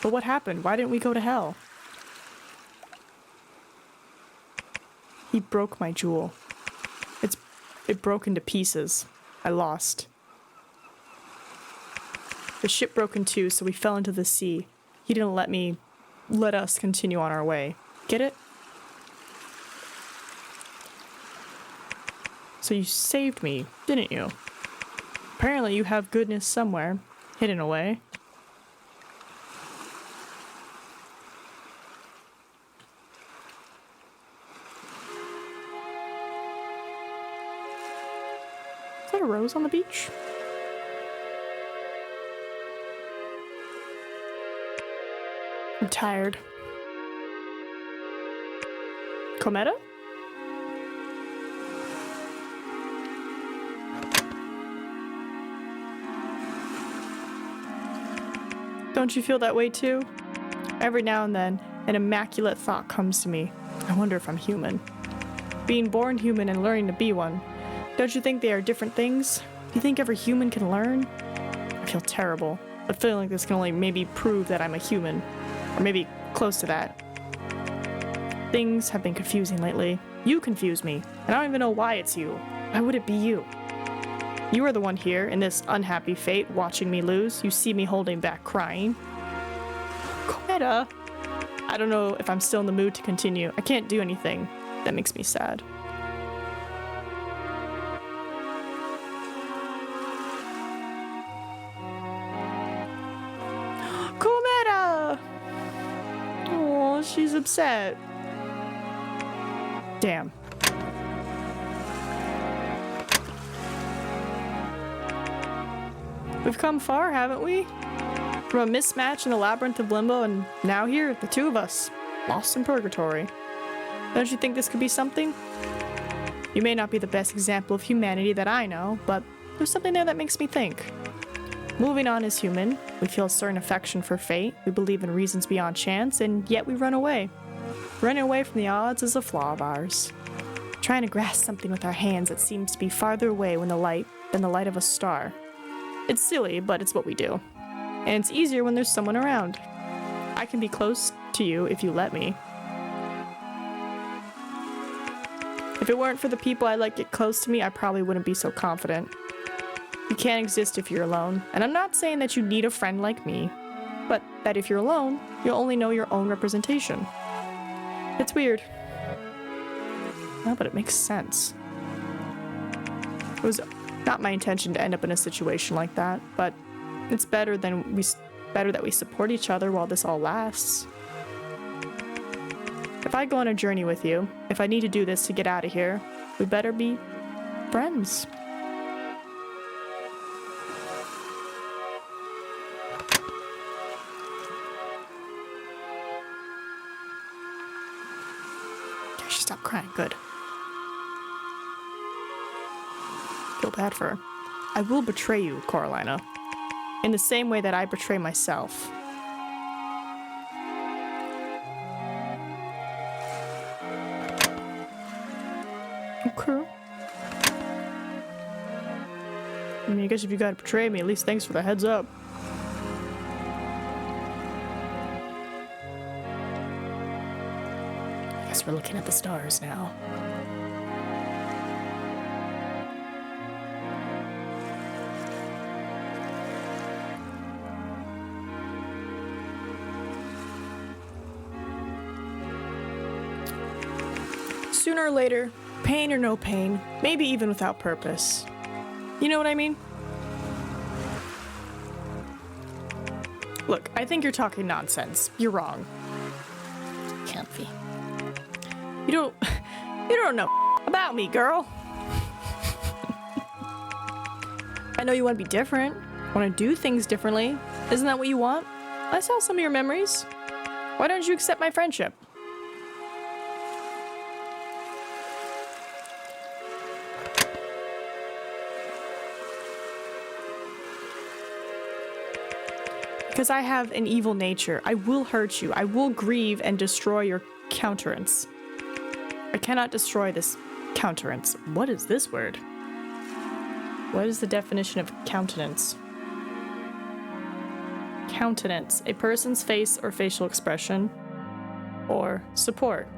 [SPEAKER 1] But what happened? Why didn't we go to hell? He broke my jewel. It broke into pieces. I lost. The ship broke in two, so we fell into the sea. He didn't let us continue on our way. Get it? So you saved me, didn't you? Apparently you have goodness somewhere, hidden away. Is that a rose on the beach? I'm tired. Cometa? Don't you feel that way too? Every now and then, an immaculate thought comes to me. I wonder if I'm human. Being born human and learning to be one. Don't you think they are different things? Do you think every human can learn? I feel terrible, but feeling like this can only maybe prove that I'm a human. Or maybe close to that. Things have been confusing lately. You confuse me, and I don't even know why it's you. Why would it be you? You are the one here, in this unhappy fate, watching me lose. You see me holding back crying. Cometa! I don't know if I'm still in the mood to continue. I can't do anything. That makes me sad. Cometa! Oh, she's upset. Damn. We've come far, haven't we? From a mismatch in the labyrinth of limbo, and now here, the two of us, lost in purgatory. Don't you think this could be something? You may not be the best example of humanity that I know, but there's something there that makes me think. Moving on as human, we feel a certain affection for fate, we believe in reasons beyond chance, and yet we run away. Running away from the odds is a flaw of ours. Trying to grasp something with our hands that seems to be farther away than the light of a star. It's silly, but it's what we do. And it's easier when there's someone around. I can be close to you if you let me. If it weren't for the people I let get close to me, I probably wouldn't be so confident. You can't exist if you're alone, and I'm not saying that you need a friend like me, but that if you're alone, you'll only know your own representation. It's weird. No, but it makes sense. It was not my intention to end up in a situation like that, but it's better that we support each other while this all lasts. If I go on a journey with you, if I need to do this to get out of here, we better be friends. Okay, she stopped crying. Good. Feel bad for her. I will betray you, Coralina. in the same way that I betray myself. Okay. I mean, I guess if you gotta betray me, at least thanks for the heads up. I guess we're looking at the stars now. Sooner or later, pain or no pain, maybe even without purpose. You know what I mean? Look, I think you're talking nonsense. You're wrong. Can't be. You don't know about me, girl. I know you want to be different, want to do things differently. Isn't that what you want? I saw some of your memories. Why don't you accept my friendship? Because I have an evil nature. I will hurt you. I will grieve and destroy your countenance. I cannot destroy this countenance. What is this word? What is the definition of countenance? Countenance, a person's face or facial expression, or support.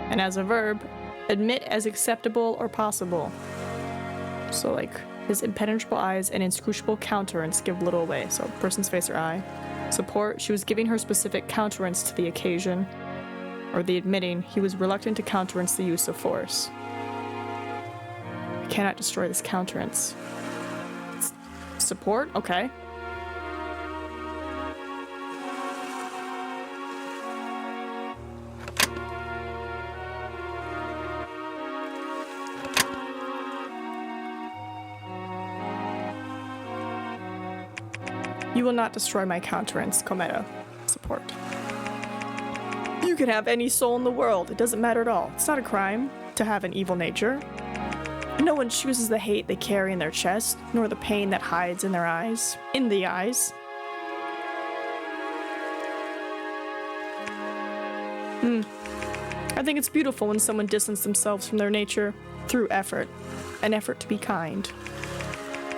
[SPEAKER 1] And as a verb, admit as acceptable or possible. So like, his impenetrable eyes and inscrutable countenance give little away. So person's face or eye. Support, she was giving her specific countenance to the occasion, or the admitting he was reluctant to countenance the use of force. I cannot destroy this countenance. Support? Okay. You will not destroy my countenance, Cometa. Support. You can have any soul in the world. It doesn't matter at all. It's not a crime to have an evil nature. No one chooses the hate they carry in their chest, nor the pain that hides in their eyes. In the eyes. I think it's beautiful when someone distances themselves from their nature through effort. An effort to be kind.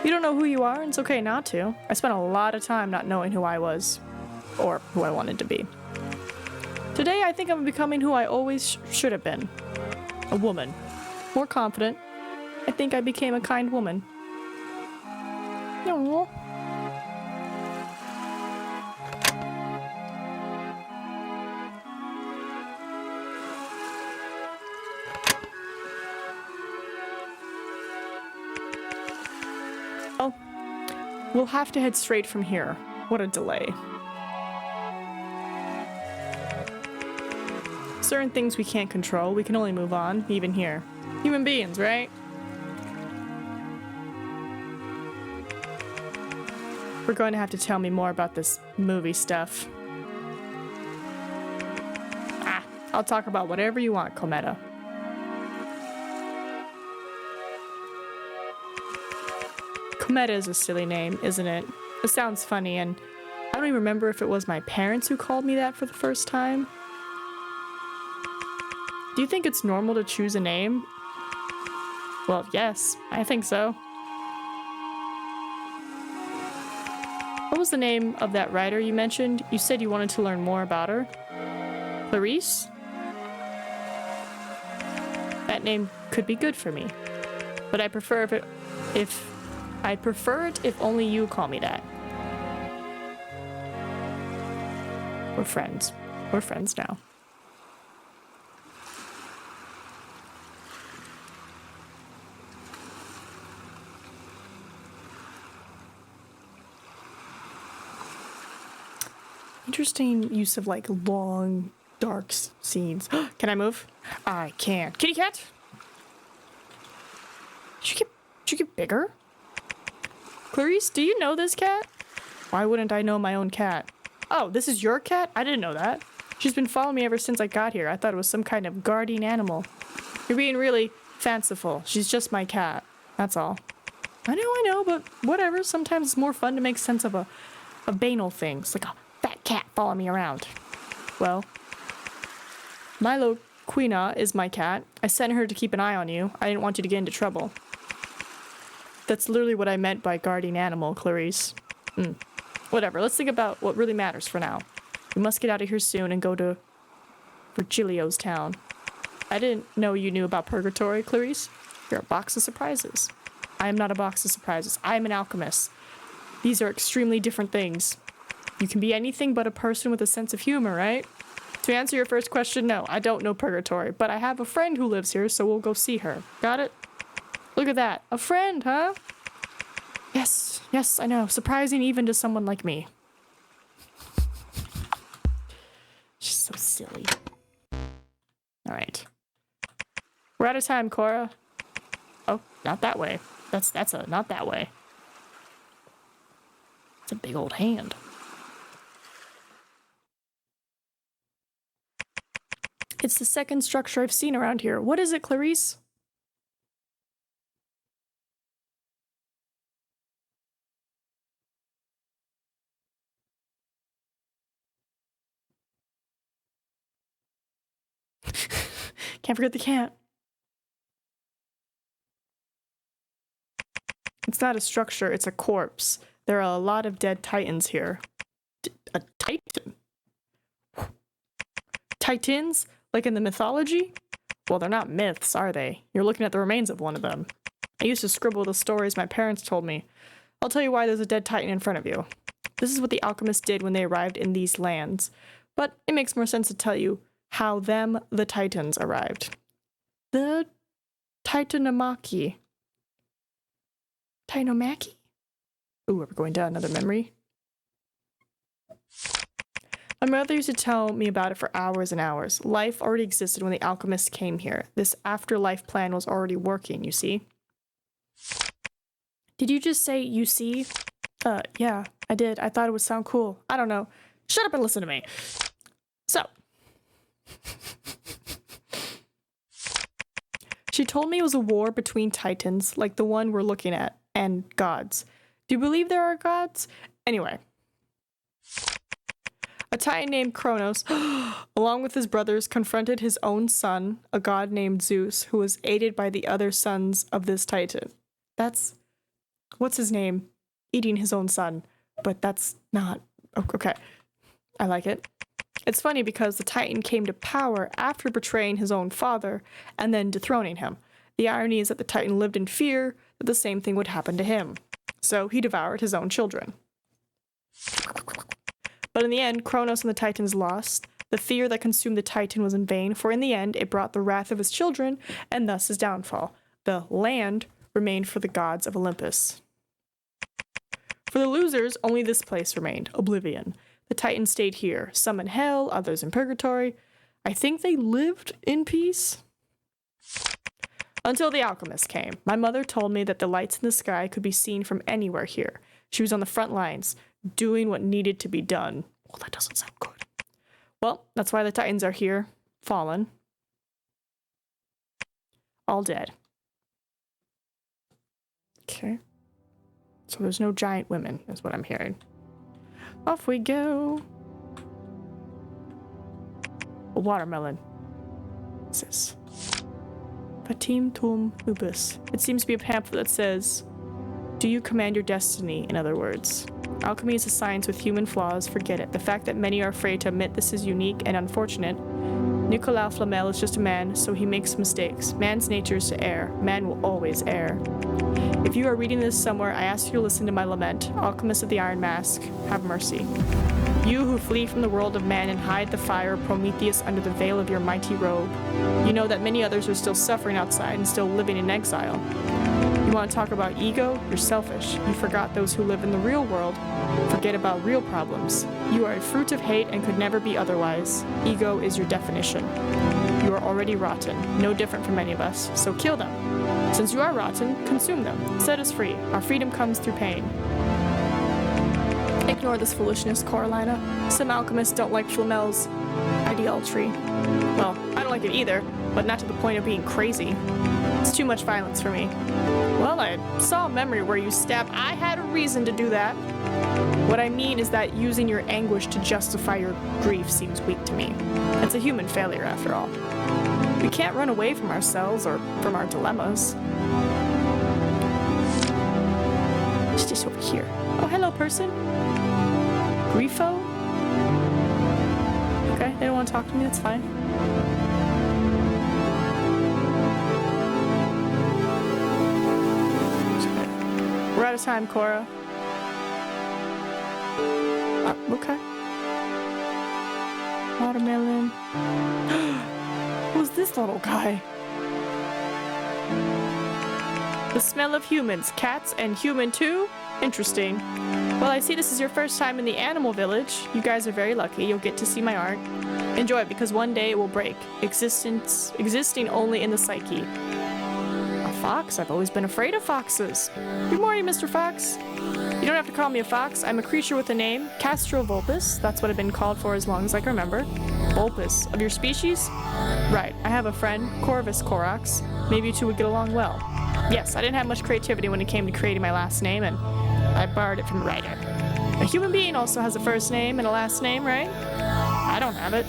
[SPEAKER 1] You don't know who you are, and it's okay not to. I spent a lot of time not knowing who I was, or who I wanted to be. Today, I think I'm becoming who I always should have been. A woman. More confident. I think I became a kind woman. Aww. Oh, we'll have to head straight from here. What a delay. Certain things we can't control, we can only move on, even here. Human beings, right? We're going to have to tell me more about this movie stuff. I'll talk about whatever you want, Cometa. Cometa is a silly name, isn't it? It sounds funny, and I don't even remember if it was my parents who called me that for the first time. Do you think it's normal to choose a name? Well, yes, I think so. What was the name of that writer you mentioned? You said you wanted to learn more about her. Clarice? That name could be good for me, but I prefer if only you call me that. We're friends. We're friends now. Interesting use of like long, dark scenes. Can I move? I can. Kitty cat? Did you get bigger? Clarice, do you know this cat? Why wouldn't I know my own cat? Oh, this is your cat? I didn't know that. She's been following me ever since I got here. I thought it was some kind of guardian animal. You're being really fanciful. She's just my cat. That's all. I know, but whatever. Sometimes it's more fun to make sense of banal things, like a fat cat following me around. Well, Milo Quina is my cat. I sent her to keep an eye on you. I didn't want you to get into trouble. That's literally what I meant by guardian animal, Clarice. Whatever, let's think about what really matters for now. We must get out of here soon and go to Virgilio's town. I didn't know you knew about purgatory, Clarice. You're a box of surprises. I am not a box of surprises. I am an alchemist. These are extremely different things. You can be anything but a person with a sense of humor, right? To answer your first question, no, I don't know purgatory, but I have a friend who lives here, so we'll go see her. Got it? Look at that. A friend, huh? Yes, I know. Surprising even to someone like me. She's so silly. All right. We're out of time, Cora. Oh, not that way. Not that way. It's a big old hand. It's the second structure I've seen around here. What is it, Clarice? Can't forget the cat. It's not a structure, it's a corpse. There are a lot of dead titans here. A titan? Titans? Like in the mythology? Well, they're not myths, are they? You're looking at the remains of one of them. I used to scribble the stories my parents told me. I'll tell you why there's a dead titan in front of you. This is what the alchemists did when they arrived in these lands. But it makes more sense to tell you how the titans, arrived. The Titanomachy. Titanomachy? Ooh, we're going down another memory. My mother used to tell me about it for hours and hours. Life already existed when the alchemists came here. This afterlife plan was already working, you see? Did you just say you see? Yeah, I did. I thought it would sound cool. I don't know. Shut up and listen to me. So. She told me it was a war between titans, like the one we're looking at, and gods. Do you believe there are gods? Anyway. A titan named Kronos, along with his brothers, confronted his own son, a god named Zeus, who was aided by the other sons of this titan. That's... what's his name? Eating his own son. But that's not... okay. I like it. It's funny because the titan came to power after betraying his own father and then dethroning him. The irony is that the titan lived in fear that the same thing would happen to him. So he devoured his own children. But in the end, Kronos and the Titans lost. The fear that consumed the Titan was in vain, for in the end, it brought the wrath of his children, and thus his downfall. The land remained for the gods of Olympus. For the losers, only this place remained, Oblivion. The Titans stayed here, some in hell, others in purgatory. I think they lived in peace. Until the alchemist came. My mother told me that the lights in the sky could be seen from anywhere here. She was on the front lines, doing what needed to be done. Well, that doesn't sound good. Well, that's why the Titans are here, fallen. All dead. Okay. So there's no giant women, is what I'm hearing. Off we go. A watermelon. What's this? Fatim tum ubis. It seems to be a pamphlet that says, "Do you command your destiny?" in other words. Alchemy is a science with human flaws. Forget it. The fact that many are afraid to admit this is unique and unfortunate. Nicolas Flamel is just a man, so he makes mistakes. Man's nature is to err. Man will always err. If you are reading this somewhere, I ask you to listen to my lament. Alchemist of the Iron Mask, have mercy. You who flee from the world of man and hide the fire of Prometheus under the veil of your mighty robe. You know that many others are still suffering outside and still living in exile. You want to talk about ego? You're selfish. You forgot those who live in the real world. Forget about real problems. You are a fruit of hate and could never be otherwise. Ego is your definition. You are already rotten, no different from any of us, so kill them. Since you are rotten, consume them. Set us free. Our freedom comes through pain. Ignore this foolishness, Coralina. Some alchemists don't like Flamel's ideology. Well, I don't like it either, but not to the point of being crazy. It's too much violence for me. Well, I saw a memory where you stabbed. I had a reason to do that. What I mean is that using your anguish to justify your grief seems weak to me. It's a human failure, after all. We can't run away from ourselves or from our dilemmas. It's just over here. Oh, hello, person. Griefo? Okay, they don't want to talk to me, that's fine. We're out of time, Cora. Okay. Watermelon. Who's this little guy? The smell of humans, cats, and human too? Interesting. Well, I see this is your first time in the animal village. You guys are very lucky. You'll get to see my art. Enjoy it, because one day it will break. Existing only in the psyche. A fox? I've always been afraid of foxes. Good morning, Mr. Fox. You don't have to call me a fox. I'm a creature with a name. Castrovulpus. That's what I've been called for as long as I can remember. Vulpus. Of your species? Right. I have a friend, Corvus Corax. Maybe you two would get along well. Yes, I didn't have much creativity when it came to creating my last name, and I borrowed it from the writer. A human being also has a first name and a last name, right? I don't have it.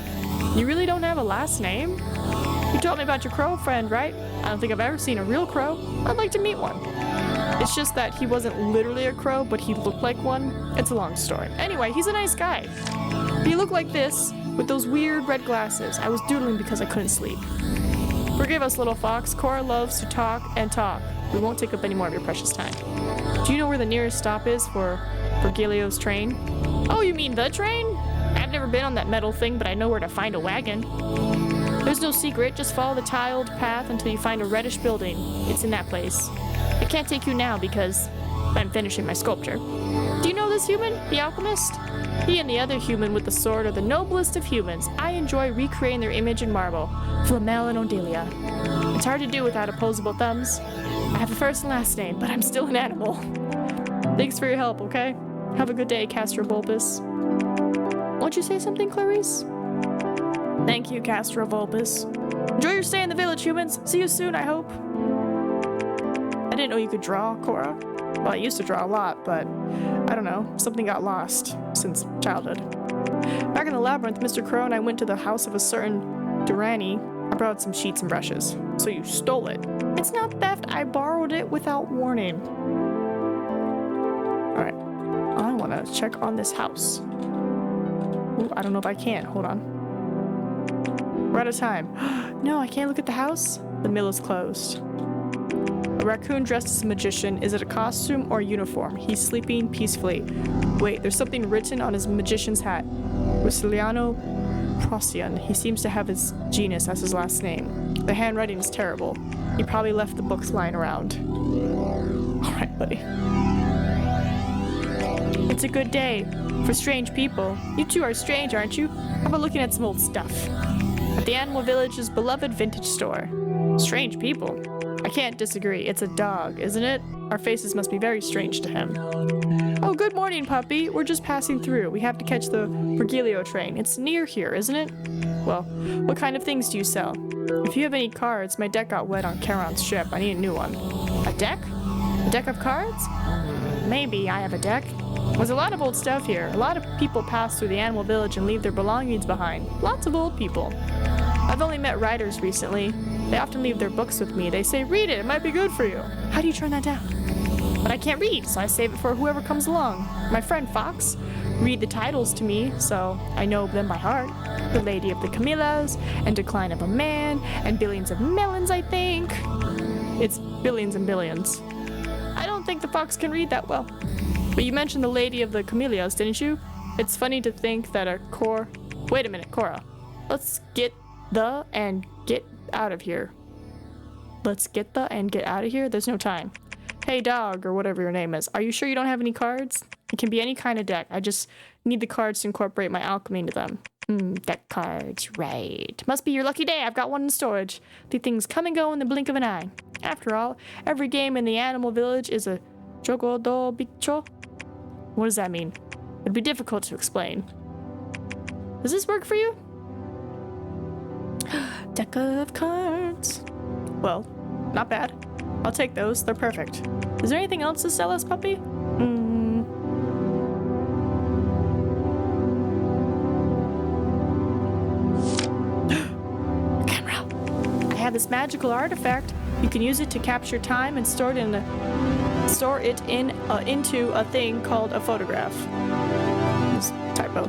[SPEAKER 1] You really don't have a last name? You told me about your crow friend, right? I don't think I've ever seen a real crow. I'd like to meet one. It's just that he wasn't literally a crow, but he looked like one. It's a long story. Anyway, he's a nice guy. He looked like this, with those weird red glasses. I was doodling because I couldn't sleep. Forgive us, little fox. Cora loves to talk and talk. We won't take up any more of your precious time. Do you know where the nearest stop is for Virgilio's train? Oh, you mean the train? I've never been on that metal thing, but I know where to find a wagon. There's no secret. Just follow the tiled path until you find a reddish building. It's in that place. I can't take you now because I'm finishing my sculpture. Do you know this human, the alchemist? He and the other human with the sword are the noblest of humans. I enjoy recreating their image in marble. Flamel and Odelia. It's hard to do without opposable thumbs. I have a first and last name, but I'm still an animal. Thanks for your help, okay? Have a good day, Castrovulpus. Won't you say something, Clarice? Thank you, Castrovulpus. Enjoy your stay in the village, humans. See you soon, I hope. I didn't know you could draw, Cora. Well, I used to draw a lot, but I don't know. Something got lost since childhood. Back in the labyrinth, Mr. Crow and I went to the house of a certain Durrani. I brought some sheets and brushes. So you stole it. It's not theft. I borrowed it without warning. Alright. I want to check on this house. Ooh, I don't know if I can. Hold on. We're out of time. No, I can't look at the house. The mill is closed. A raccoon dressed as a magician. Is it a costume or a uniform? He's sleeping peacefully. Wait, there's something written on his magician's hat. Rusiliano Procyon. He seems to have his genus as his last name. The handwriting is terrible. He probably left the books lying around. Alright, buddy. It's a good day for strange people. You two are strange, aren't you? How about looking at some old stuff? At the Animal Village's beloved vintage store. Strange people? I can't disagree. It's a dog, isn't it? Our faces must be very strange to him. Oh, good morning, puppy. We're just passing through. We have to catch the Virgilio train. It's near here, isn't it? Well, what kind of things do you sell? If you have any cards, my deck got wet on Charon's ship. I need a new one. A deck? A deck of cards? Maybe I have a deck. There's a lot of old stuff here. A lot of people pass through the Animal Village and leave their belongings behind. Lots of old people. I've only met writers recently. They often leave their books with me. They say, read it, it might be good for you. How do you turn that down? But I can't read, so I save it for whoever comes along. My friend Fox read the titles to me, so I know them by heart. The Lady of the Camillas, and Decline of a Man, and Billions of Melons, I think. It's billions and billions. I don't think the fox can read that well. But you mentioned the Lady of the Camellias, didn't you? It's funny to think that a Wait a minute, Cora. Let's get the and get out of here. Let's get the and get out of here? There's no time. Hey, dog, or whatever your name is. Are you sure you don't have any cards? It can be any kind of deck. I just need the cards to incorporate my alchemy into them. Deck cards, right. Must be your lucky day. I've got one in storage. The things come and go in the blink of an eye. After all, every game in the Animal Village is a jogo do bicho. What does that mean? It'd be difficult to explain. Does this work for you? Deck of cards. Well, not bad. I'll take those. They're perfect. Is there anything else to sell us, puppy? Camera. I have this magical artifact. You can use it to capture time and store it into a thing called a photograph. This typo.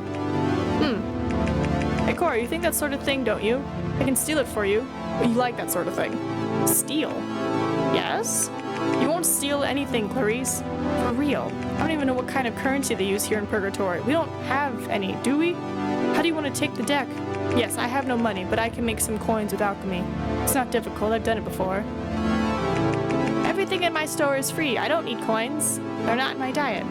[SPEAKER 1] Hey, Cora, you think that sort of thing, don't you? I can steal it for you. But you like that sort of thing. Steal? Yes? You won't steal anything, Clarice. For real. I don't even know what kind of currency they use here in Purgatory. We don't have any, do we? How do you want to take the deck? Yes, I have no money, but I can make some coins with alchemy. It's not difficult. I've done it before. Everything in my store is free. I don't need coins. They're not in my diet.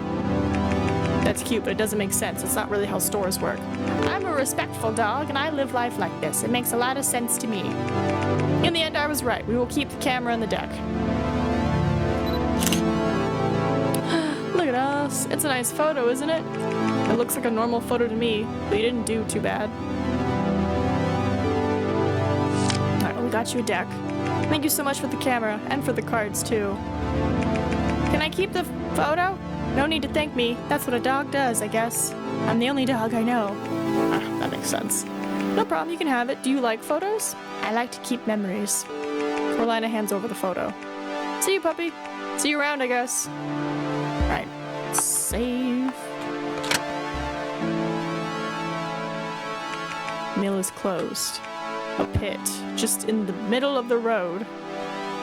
[SPEAKER 1] That's cute, but it doesn't make sense. It's not really how stores work. I'm a respectful dog, and I live life like this. It makes a lot of sense to me. In the end, I was right. We will keep the camera on the deck. Look at us. It's a nice photo, isn't it? It looks like a normal photo to me, but you didn't do too bad. Alright, well, we got you a deck. Thank you so much for the camera, and for the cards, too. Can I keep the photo? No need to thank me. That's what a dog does, I guess. I'm the only dog I know. Ah, that makes sense. No problem, you can have it. Do you like photos? I like to keep memories. Coralina hands over the photo. See you, puppy. See you around, I guess. Alright. Save. Mill is closed. A pit. Just in the middle of the road.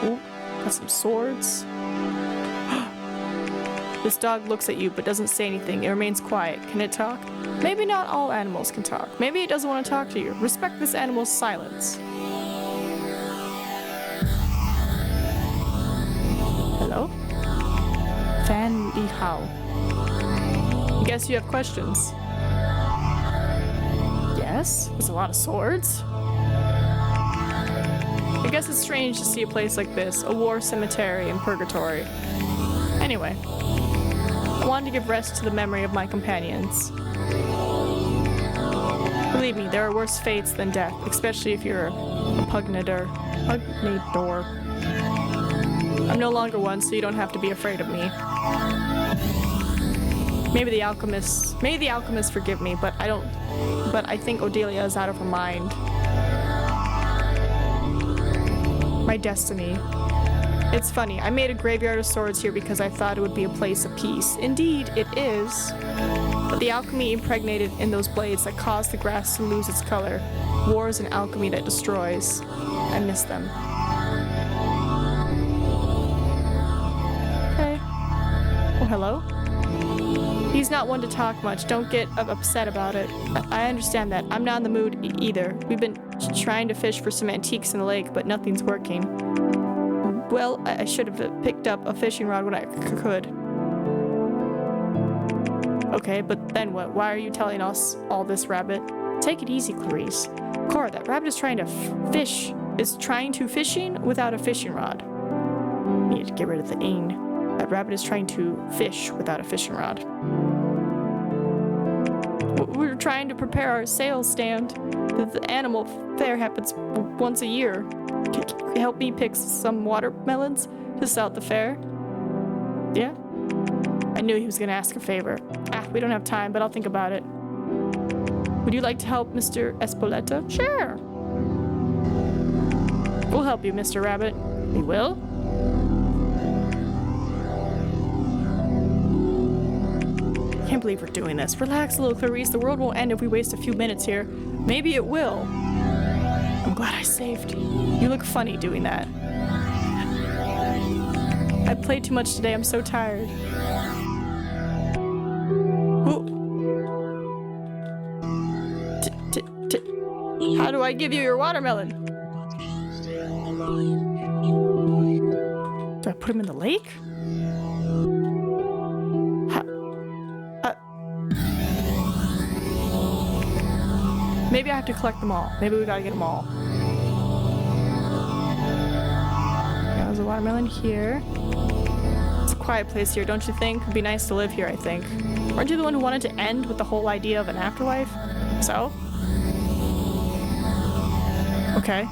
[SPEAKER 1] Ooh, got some swords. This dog looks at you but doesn't say anything. It remains quiet. Can it talk? Maybe not all animals can talk. Maybe it doesn't want to talk to you. Respect this animal's silence. Hello? Fan Li Hao. I guess you have questions. Yes? There's a lot of swords. I guess it's strange to see a place like this, a war cemetery in Purgatory. Anyway. I wanted to give rest to the memory of my companions. Believe me, there are worse fates than death, especially if you're a pugnator. I'm no longer one, so you don't have to be afraid of me. Maybe the alchemists forgive me, but I think Odelia is out of her mind. My destiny. It's funny, I made a graveyard of swords here because I thought it would be a place of peace. Indeed, it is. But the alchemy impregnated in those blades that caused the grass to lose its color. War is an alchemy that destroys. I miss them. Okay. Oh, hello? He's not one to talk much. Don't get upset about it. I understand that. I'm not in the mood either. We've been trying to fish for some antiques in the lake, but nothing's working. Well, I should have picked up a fishing rod when I could. Okay, but then what? Why are you telling us all this, Rabbit? Take it easy, Clarice. Cora, that rabbit is trying to fishing without a fishing rod. We need to get rid of the ing. That rabbit is trying to fish without a fishing rod. We're trying to prepare our sales stand. The animal fair happens once a year. Can you help me pick some watermelons to sell at the fair? Yeah? I knew he was gonna ask a favor. We don't have time, but I'll think about it. Would you like to help Mr. Espoleta? Sure. We'll help you, Mr. Rabbit. We will? I can't believe we're doing this. Relax, little Clarice. The world won't end if we waste a few minutes here. Maybe it will. I'm glad I saved you. You look funny doing that. I played too much today. I'm so tired. How do I give you your watermelon? Do I put him in the lake? Maybe I have to collect them all. Maybe we gotta get them all. Yeah, there's a watermelon here. It's a quiet place here, don't you think? It'd be nice to live here, I think. Aren't you the one who wanted to end with the whole idea of an afterlife? So? Okay.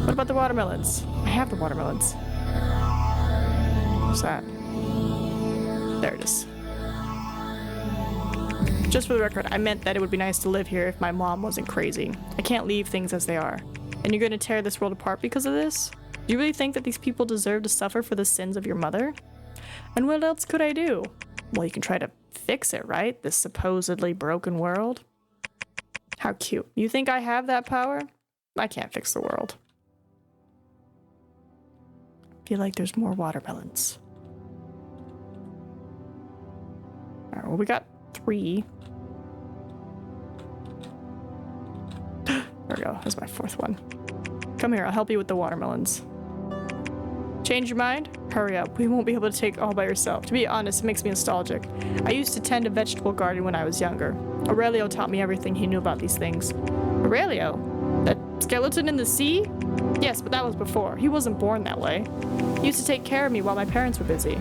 [SPEAKER 1] What about the watermelons? I have the watermelons. What's that? There it is. Just for the record, I meant that it would be nice to live here if my mom wasn't crazy. I can't leave things as they are. And you're gonna tear this world apart because of this? Do you really think that these people deserve to suffer for the sins of your mother? And what else could I do? Well, you can try to fix it, right? This supposedly broken world. How cute. You think I have that power? I can't fix the world. I feel like there's more watermelons. Alright, well, we got 3. There we go. That's my 4th one. Come here, I'll help you with the watermelons. Change your mind? Hurry up. We won't be able to take it all by yourself. To be honest, it makes me nostalgic. I used to tend a vegetable garden when I was younger. Aurelio taught me everything he knew about these things. Aurelio? That skeleton in the sea? Yes, but that was before. He wasn't born that way. He used to take care of me while my parents were busy.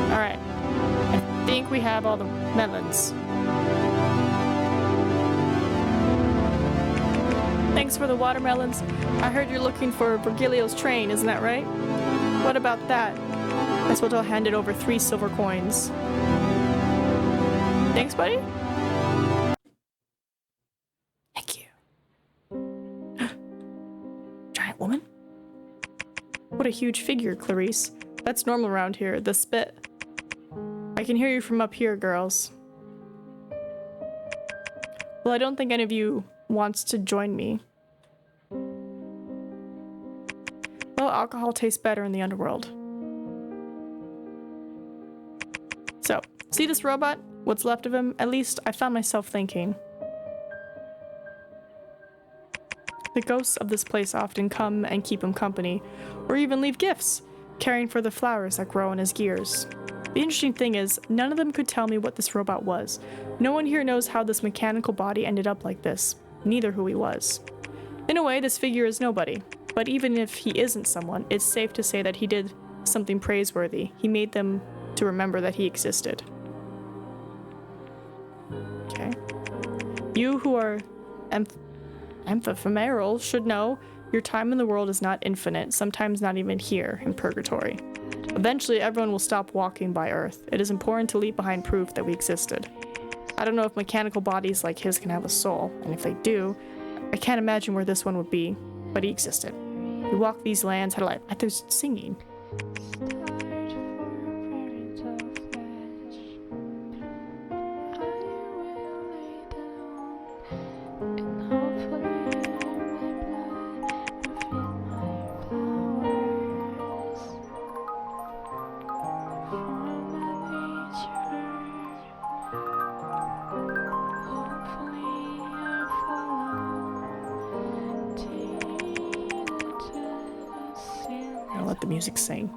[SPEAKER 1] Alright. I think we have all the melons. Thanks for the watermelons. I heard you're looking for Virgilio's train, isn't that right? What about that? I suppose I'll hand it over 3 silver coins. Thanks, buddy. Thank you. Giant woman? What a huge figure, Clarice. That's normal around here, the spit. I can hear you from up here, girls. Well, I don't think any of you wants to join me. Well, alcohol tastes better in the underworld. So, see this robot? What's left of him? At least I found myself thinking. The ghosts of this place often come and keep him company, or even leave gifts, caring for the flowers that grow in his gears. The interesting thing is, none of them could tell me what this robot was. No one here knows how this mechanical body ended up like this, neither who he was. In a way, this figure is nobody, but even if he isn't someone, it's safe to say that he did something praiseworthy. He made them to remember that he existed. Okay. You who are ephemeral should know your time in the world is not infinite, sometimes not even here in purgatory. Eventually, everyone will stop walking by Earth. It is important to leave behind proof that we existed. I don't know if mechanical bodies like his can have a soul, and if they do, I can't imagine where this one would be, but he existed. He walked these lands, had a life. There's singing. Let the music sing.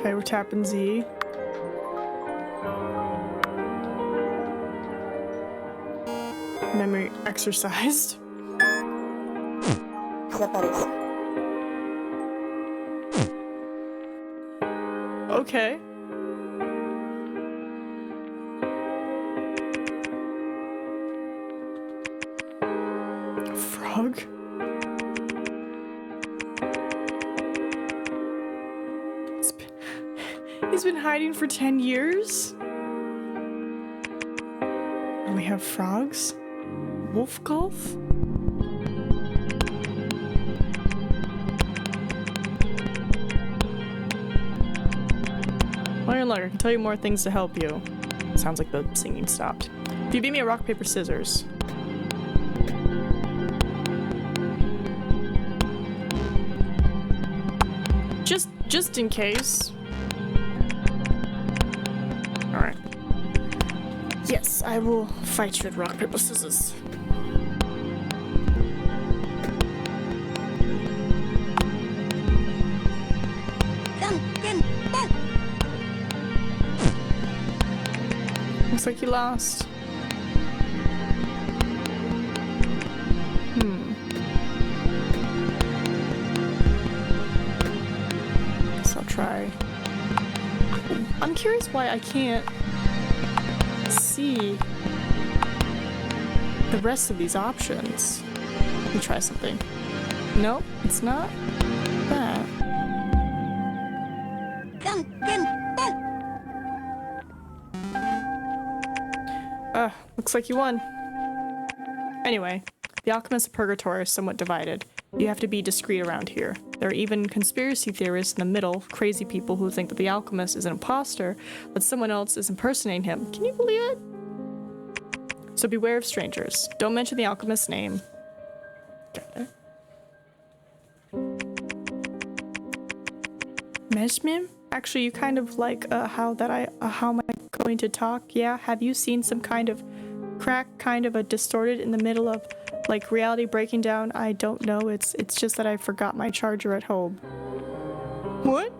[SPEAKER 1] Okay, we're tapping Z. Memory exercised. Okay. A frog? He's been hiding for 10 years? And we have frogs? Wolf golf? your luck. I can tell you more things to help you. Sounds like the singing stopped. If you beat me at rock, paper, scissors. Just in case. Alright. Yes, I will fight you at rock, paper, scissors. Looks like you lost. Guess I'll try. I'm curious why I can't see the rest of these options. Let me try something. Nope, it's not that. Looks like you won. Anyway, the alchemists of Purgatory are somewhat divided. You have to be discreet around here. There are even conspiracy theorists in the middle, crazy people who think that the alchemist is an imposter, but someone else is impersonating him. Can you believe it? So beware of strangers. Don't mention the alchemist's name. Okay. Meshmim? Actually, you kind of like how am I going to talk? Yeah, have you seen some kind of crack, kind of a distorted in the middle of like reality breaking down? I don't know. It's just that I forgot my charger at home. What?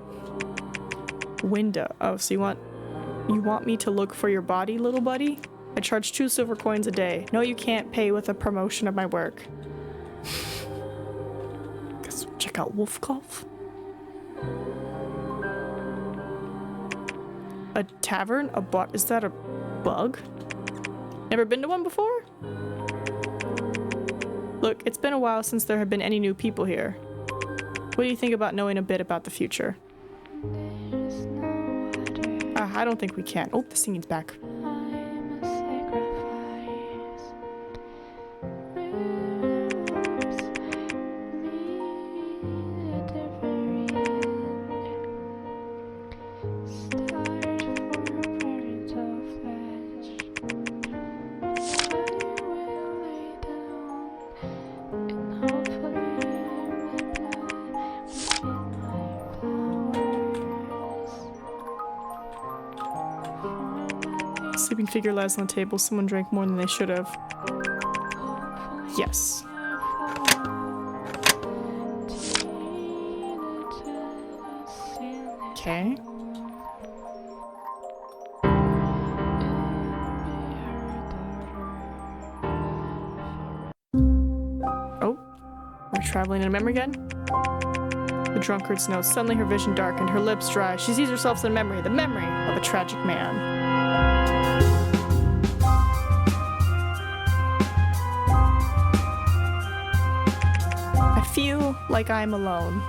[SPEAKER 1] Window. Oh, so you want me to look for your body, little buddy? I charge 2 silver coins a day. No, you can't pay with a promotion of my work. Guess check out Wolf Golf. A tavern? A bar? Is that a bug? Never been to one before? Look, it's been a while since there have been any new people here. What do you think about knowing a bit about the future? I don't think we can. Oh, the singing's back. Sleeping figure lies on the table. Someone drank more than they should have. Yes. Okay. Oh, we're traveling in a memory again? The drunkard's nose. Suddenly her vision darkened, her lips dry. She sees herself in the memory of a tragic man. I feel like I'm alone.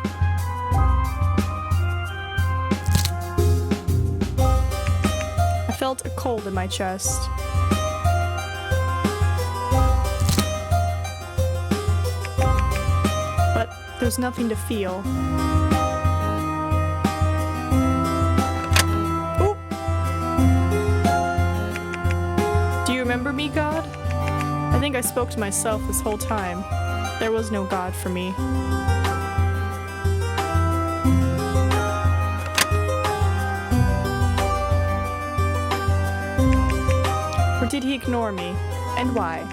[SPEAKER 1] I felt a cold in my chest. But there's nothing to feel. Ooh. Do you remember me, God? I think I spoke to myself this whole time. There was no God for me. Or did he ignore me? And why?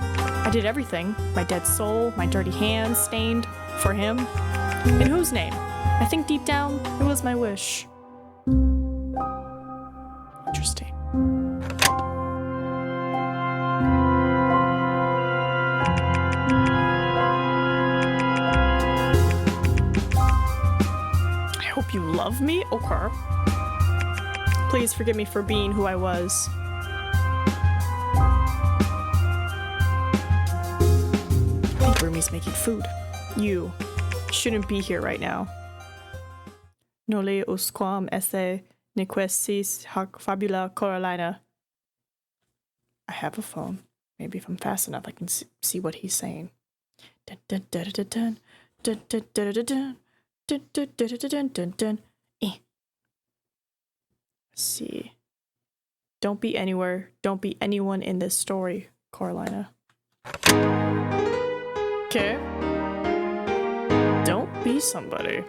[SPEAKER 1] I did everything. My dead soul, my dirty hands stained for him. In whose name? I think deep down, it was my wish. Interesting. You love me? Okay. Please forgive me for being who I was. I think Rumi's making food. You shouldn't be here right now. Nole usquam esse nequessis hac fabula Coralina. I have a phone. Maybe if I'm fast enough, I can see what he's saying. Dun, dun, dun, dun, dun, dun, dun, dun, dun, dun. Dun, dun, dun, dun, dun, dun, dun. see. Don't be anywhere. Don't be anyone in this story, Coralina. Okay. Don't be somebody.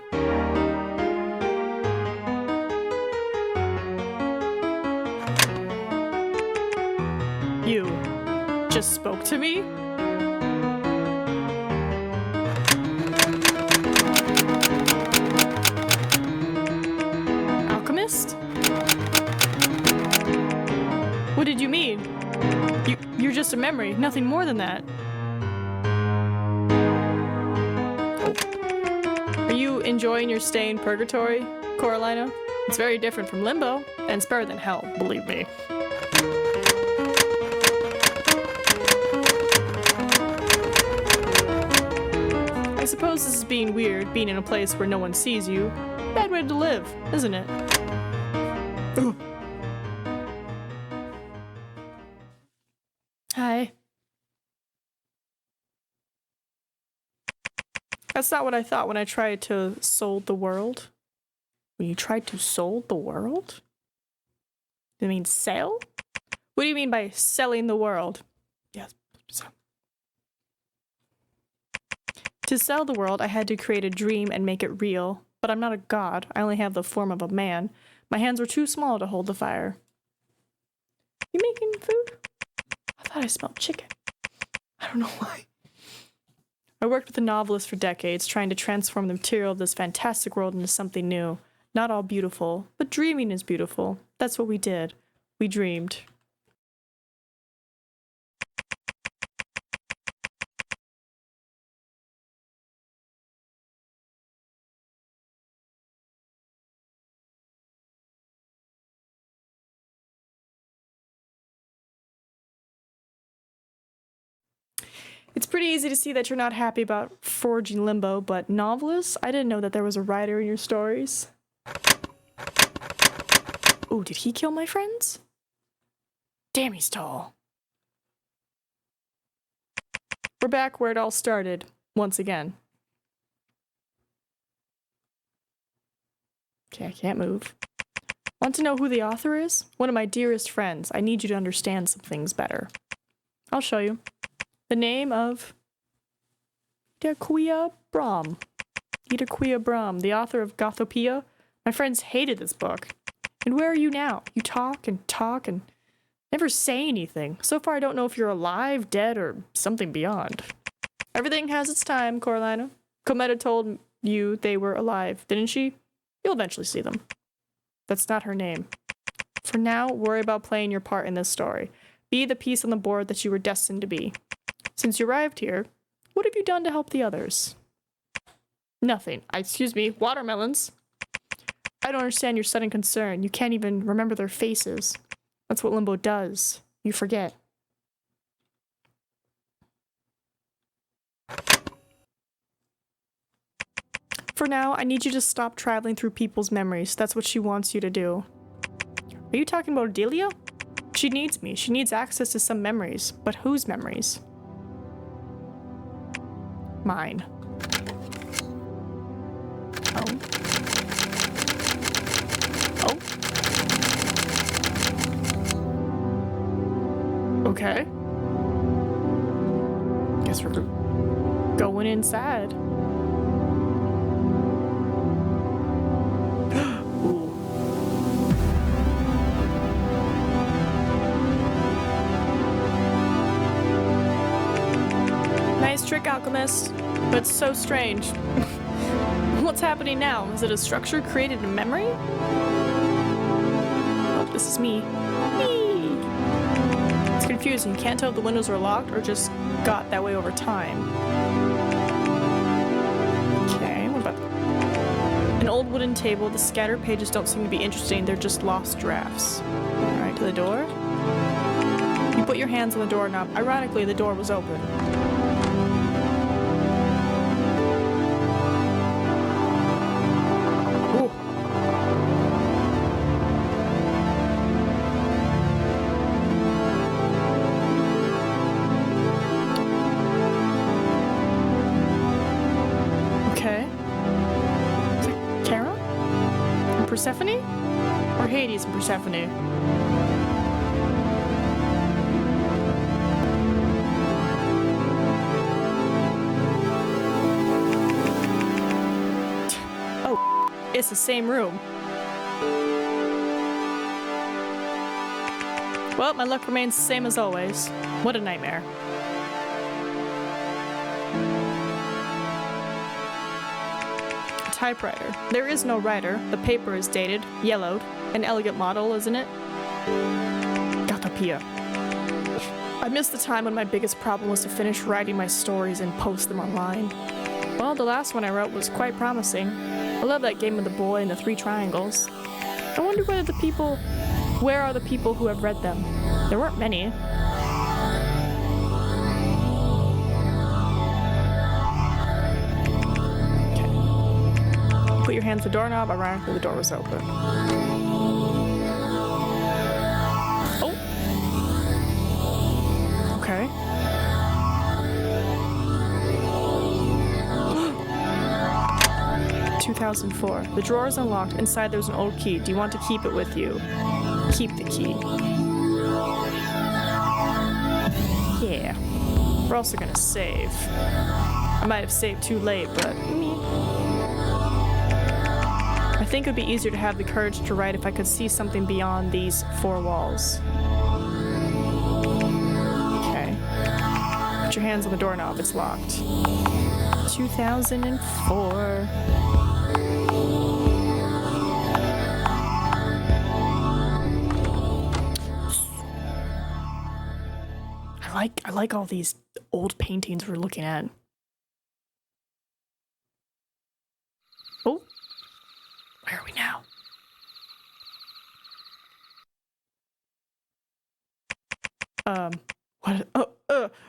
[SPEAKER 1] You just spoke to me? Alchemist? What did you mean? You're just a memory, nothing more than that. Are you enjoying your stay in purgatory, Coralina? It's very different from limbo, and it's better than hell, believe me. I suppose this is being weird, being in a place where no one sees you. Bad way to live, isn't it? Hi. That's not what I thought when I tried to sold the world. When you tried to sold the world? You mean sell? What do you mean by selling the world? Yes. To sell the world, I had to create a dream and make it real. But I'm not a god. I only have the form of a man. My hands were too small to hold the fire. You making food? I thought I smelled chicken. I don't know why. I worked with a novelist for decades, trying to transform the material of this fantastic world into something new. Not all beautiful, but dreaming is beautiful. That's what we did. We dreamed. It's pretty easy to see that you're not happy about forging limbo, but novelists? I didn't know that there was a writer in your stories. Ooh, did he kill my friends? Damn, he's tall. We're back where it all started, once again. Okay, I can't move. Want to know who the author is? One of my dearest friends. I need you to understand some things better. I'll show you. The name of Ida Brahm. Ida Brahm, the author of Gothopia. My friends hated this book. And where are you now? You talk and never say anything. So far I don't know if you're alive, dead, or something beyond. Everything has its time, Coralina. Cometa told you they were alive, didn't she? You'll eventually see them. That's not her name. For now, worry about playing your part in this story. Be the piece on the board that you were destined to be. Since you arrived here, what have you done to help the others? Nothing. Excuse me, watermelons. I don't understand your sudden concern. You can't even remember their faces. That's what limbo does. You forget. For now, I need you to stop traveling through people's memories. That's what she wants you to do. Are you talking about Delia? She needs me. She needs access to some memories. But whose memories? Mine. Oh. Oh. Okay. Guess we're going inside. Ooh. Nice trick, Alchemist. But it's so strange. What's happening now? Is it a structure created in memory? Oh, this is me. Whee! It's confusing. You can't tell if the windows are locked or just got that way over time. Okay, what about an old wooden table? The scattered pages don't seem to be interesting. They're just lost drafts. Alright, to the door. You put your hands on the doorknob. Ironically, the door was open. Persephone? Or Hades and Persephone. Oh, it's the same room. Well, my luck remains the same as always. What a nightmare. Typewriter. There is no writer. The paper is dated, yellowed. An elegant model, isn't it? Gatapia. I missed the time when my biggest problem was to finish writing my stories and post them online. Well, the last one I wrote was quite promising. I love that game with the boy and the 3 triangles. I wonder where are the people who have read them? There weren't many. Put your hand to the doorknob. Ironically, the door was open. Oh. Okay. $2004. The drawer is unlocked. Inside there's an old key. Do you want to keep it with you? Keep the key. Yeah. We're also gonna save. I might have saved too late, but I think it would be easier to have the courage to write if I could see something beyond these 4 walls. Okay. Put your hands on the doorknob, it's locked. 2004. I like all these old paintings we're looking at. Oh. Where are we now?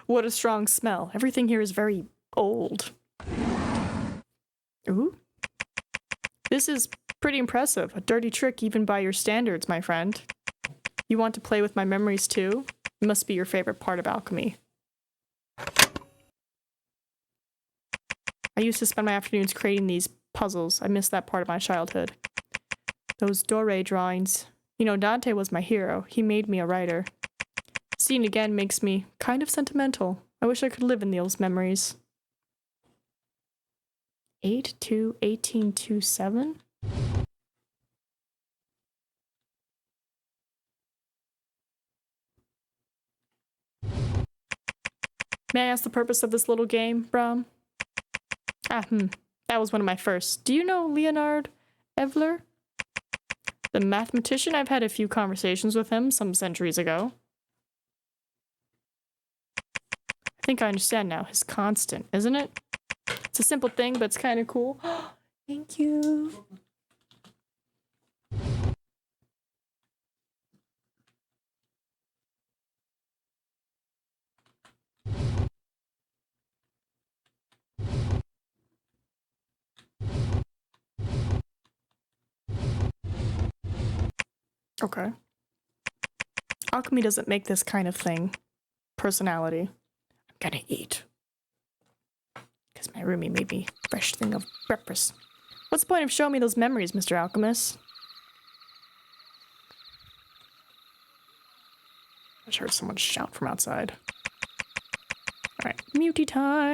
[SPEAKER 1] What a strong smell. Everything here is very old. Ooh. This is pretty impressive. A dirty trick even by your standards, my friend. You want to play with my memories too? It must be your favorite part of alchemy. I used to spend my afternoons creating these puzzles. I miss that part of my childhood. Those Dore drawings. You know, Dante was my hero. He made me a writer. Seeing it again makes me kind of sentimental. I wish I could live in those memories. 8/2/1827? May I ask the purpose of this little game, Brom? That was one of my first. Do you know Leonard Evler? The mathematician? I've had a few conversations with him some centuries ago. I think I understand now. His constant, isn't it? It's a simple thing, but it's kind of cool. Thank you. Okay. Alchemy doesn't make this kind of thing. Personality. I'm gonna eat. Because my roomie made me a fresh thing of breakfast. What's the point of showing me those memories, Mr. Alchemist? I just heard someone shout from outside. Alright, mutie time!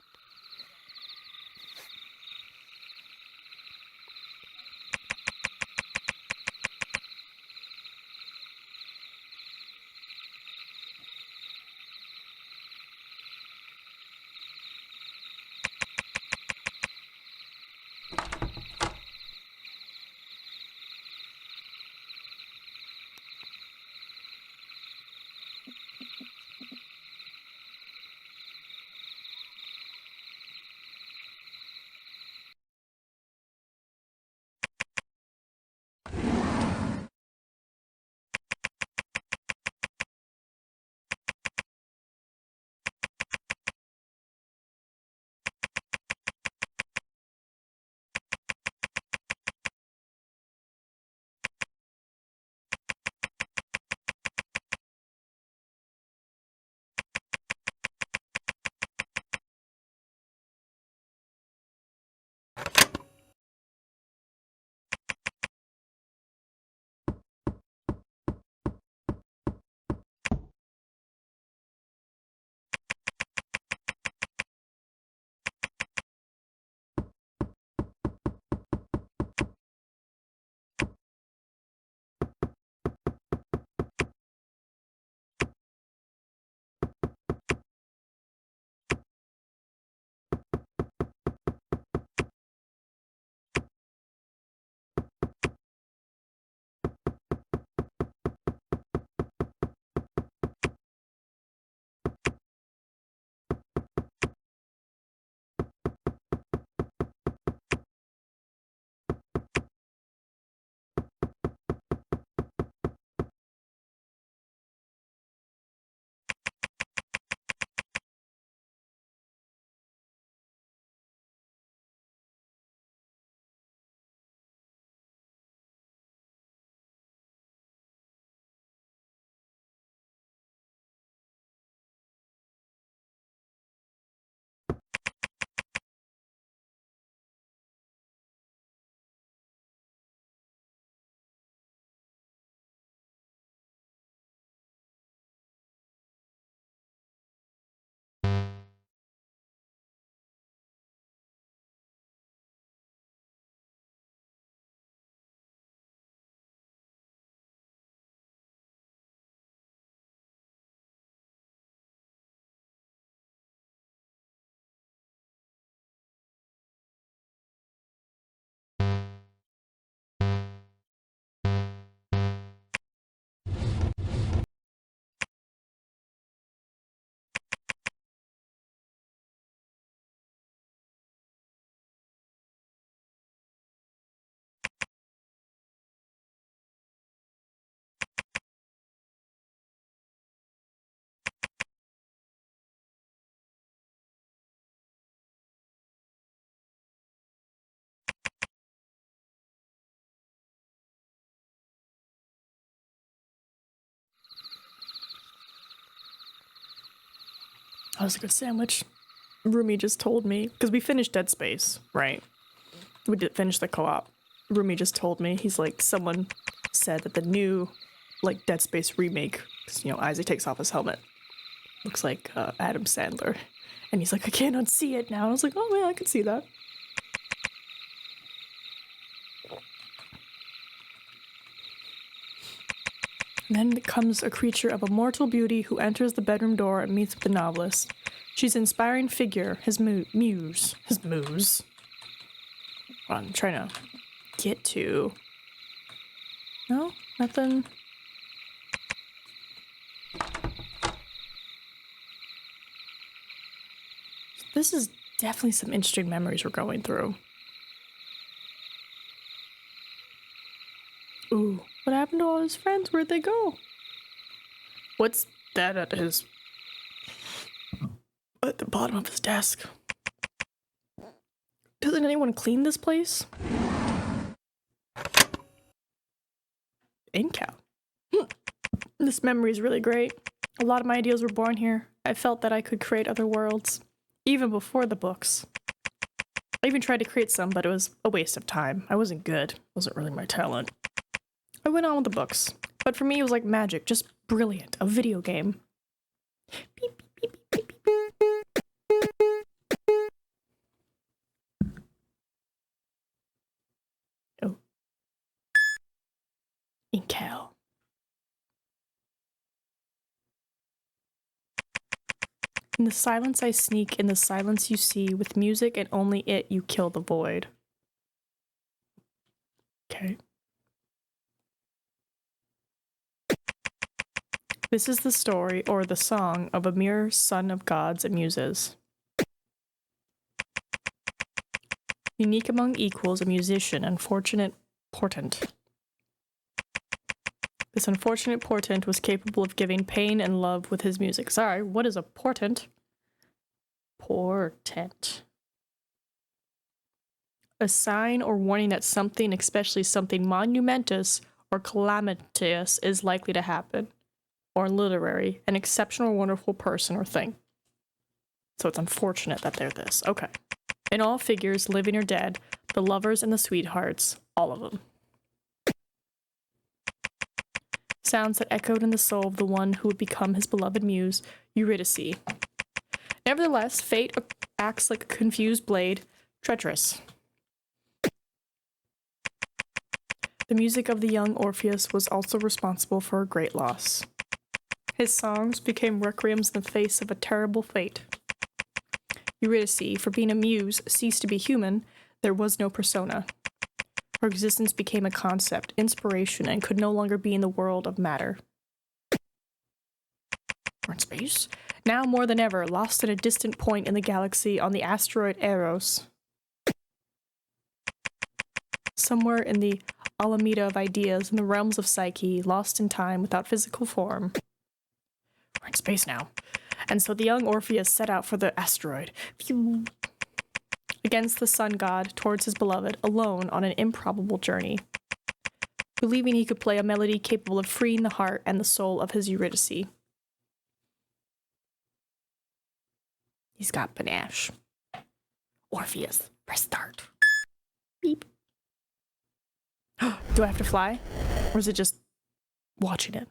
[SPEAKER 1] That was a good sandwich. Rumi just told me, because we finished Dead Space, right? We did finish the co-op. Rumi just told me, he's like, someone said that the new, like, Dead Space remake, because, you know, Isaac takes off his helmet, looks like Adam Sandler. And he's like, I can't unsee it now. I was like, oh man, I can see that. And then comes a creature of immortal beauty who enters the bedroom door and meets with the novelist. She's an inspiring figure, his muse. His muse. What I'm trying to get to. No? Nothing? This is definitely some interesting memories we're going through. Ooh, what happened to all his friends? Where'd they go? What's that at the bottom of his desk? Doesn't anyone clean this place? Incal. This memory is really great. A lot of my ideas were born here. I felt that I could create other worlds, even before the books. I even tried to create some, but it was a waste of time. I wasn't good. It wasn't really my talent. I went on with the books, but for me it was like magic, just brilliant, a video game. Beep, beep, beep, beep, beep. Oh. Incal. In the silence I sneak, in the silence you see, with music and only it you kill the void. Okay. This is the story, or the song, of a mere son of gods and muses. Unique among equals, a musician, unfortunate portent. This unfortunate portent was capable of giving pain and love with his music. Sorry, what is a portent? Portent. A sign or warning that something, especially something monumentous or calamitous, is likely to happen. Or literary, an exceptional, wonderful person or thing. So it's unfortunate that they're this. Okay. In all figures, living or dead, the lovers and the sweethearts, all of them. Sounds that echoed in the soul of the one who would become his beloved muse, Eurydice. Nevertheless, fate acts like a confused blade, treacherous. The music of the young Orpheus was also responsible for a great loss. His songs became requiems in the face of a terrible fate. Eurydice, for being a muse, ceased to be human. There was no persona. Her existence became a concept, inspiration, and could no longer be in the world of matter. Or in space? Now more than ever, lost at a distant point in the galaxy on the asteroid Eros. Somewhere in the Alameda of ideas, in the realms of psyche, lost in time without physical form. We're in space now. And so the young Orpheus set out for the asteroid. Phew. Against the sun god, towards his beloved, alone on an improbable journey. Believing he could play a melody capable of freeing the heart and the soul of his Eurydice. He's got panache. Orpheus, press start. Beep. Do I have to fly? Or is it just watching it?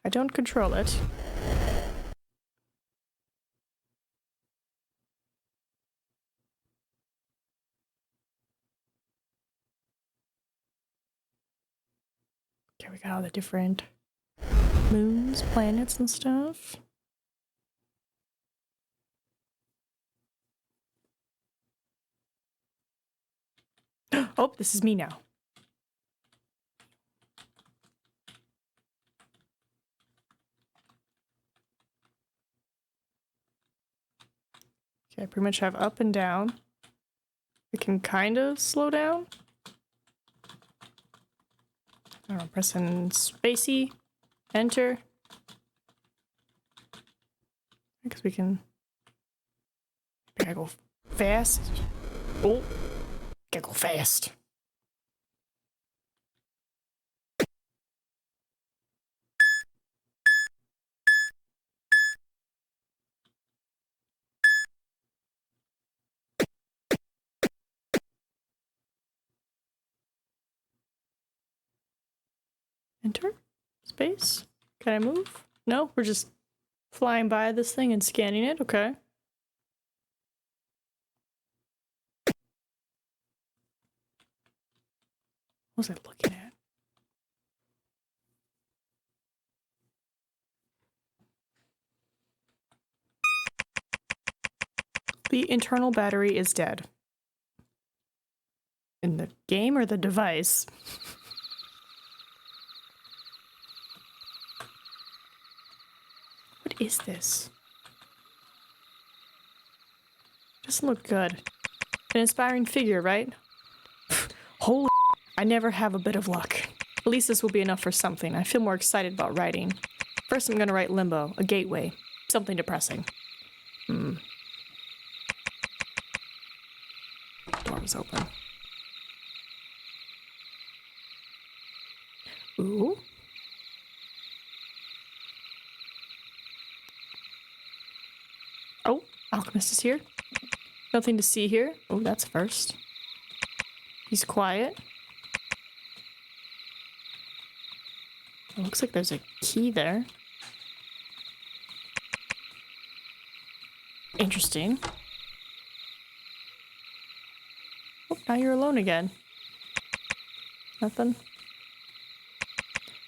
[SPEAKER 1] I don't control it. Okay, we got all the different moons, planets, and stuff. Oh, this is me now. Okay, I pretty much have up and down. We can kind of slow down. I don't know, pressing spacey, enter. Because we can. Gotta go fast. Oh, gotta go fast. Enter? Space? Can I move? No, we're just flying by this thing and scanning it. Okay. What was I looking at? The internal battery is dead. In the game or the device? What is this? Doesn't look good. An inspiring figure, right? Holy, I never have a bit of luck. At least this will be enough for something. I feel more excited about writing. First I'm gonna write Limbo, a gateway. Something depressing. Door was open. Ooh. Oh, Alchemist is here. Nothing to see here. Oh, that's first. He's quiet. It looks like there's a key there. Interesting. Oh, now you're alone again. Nothing.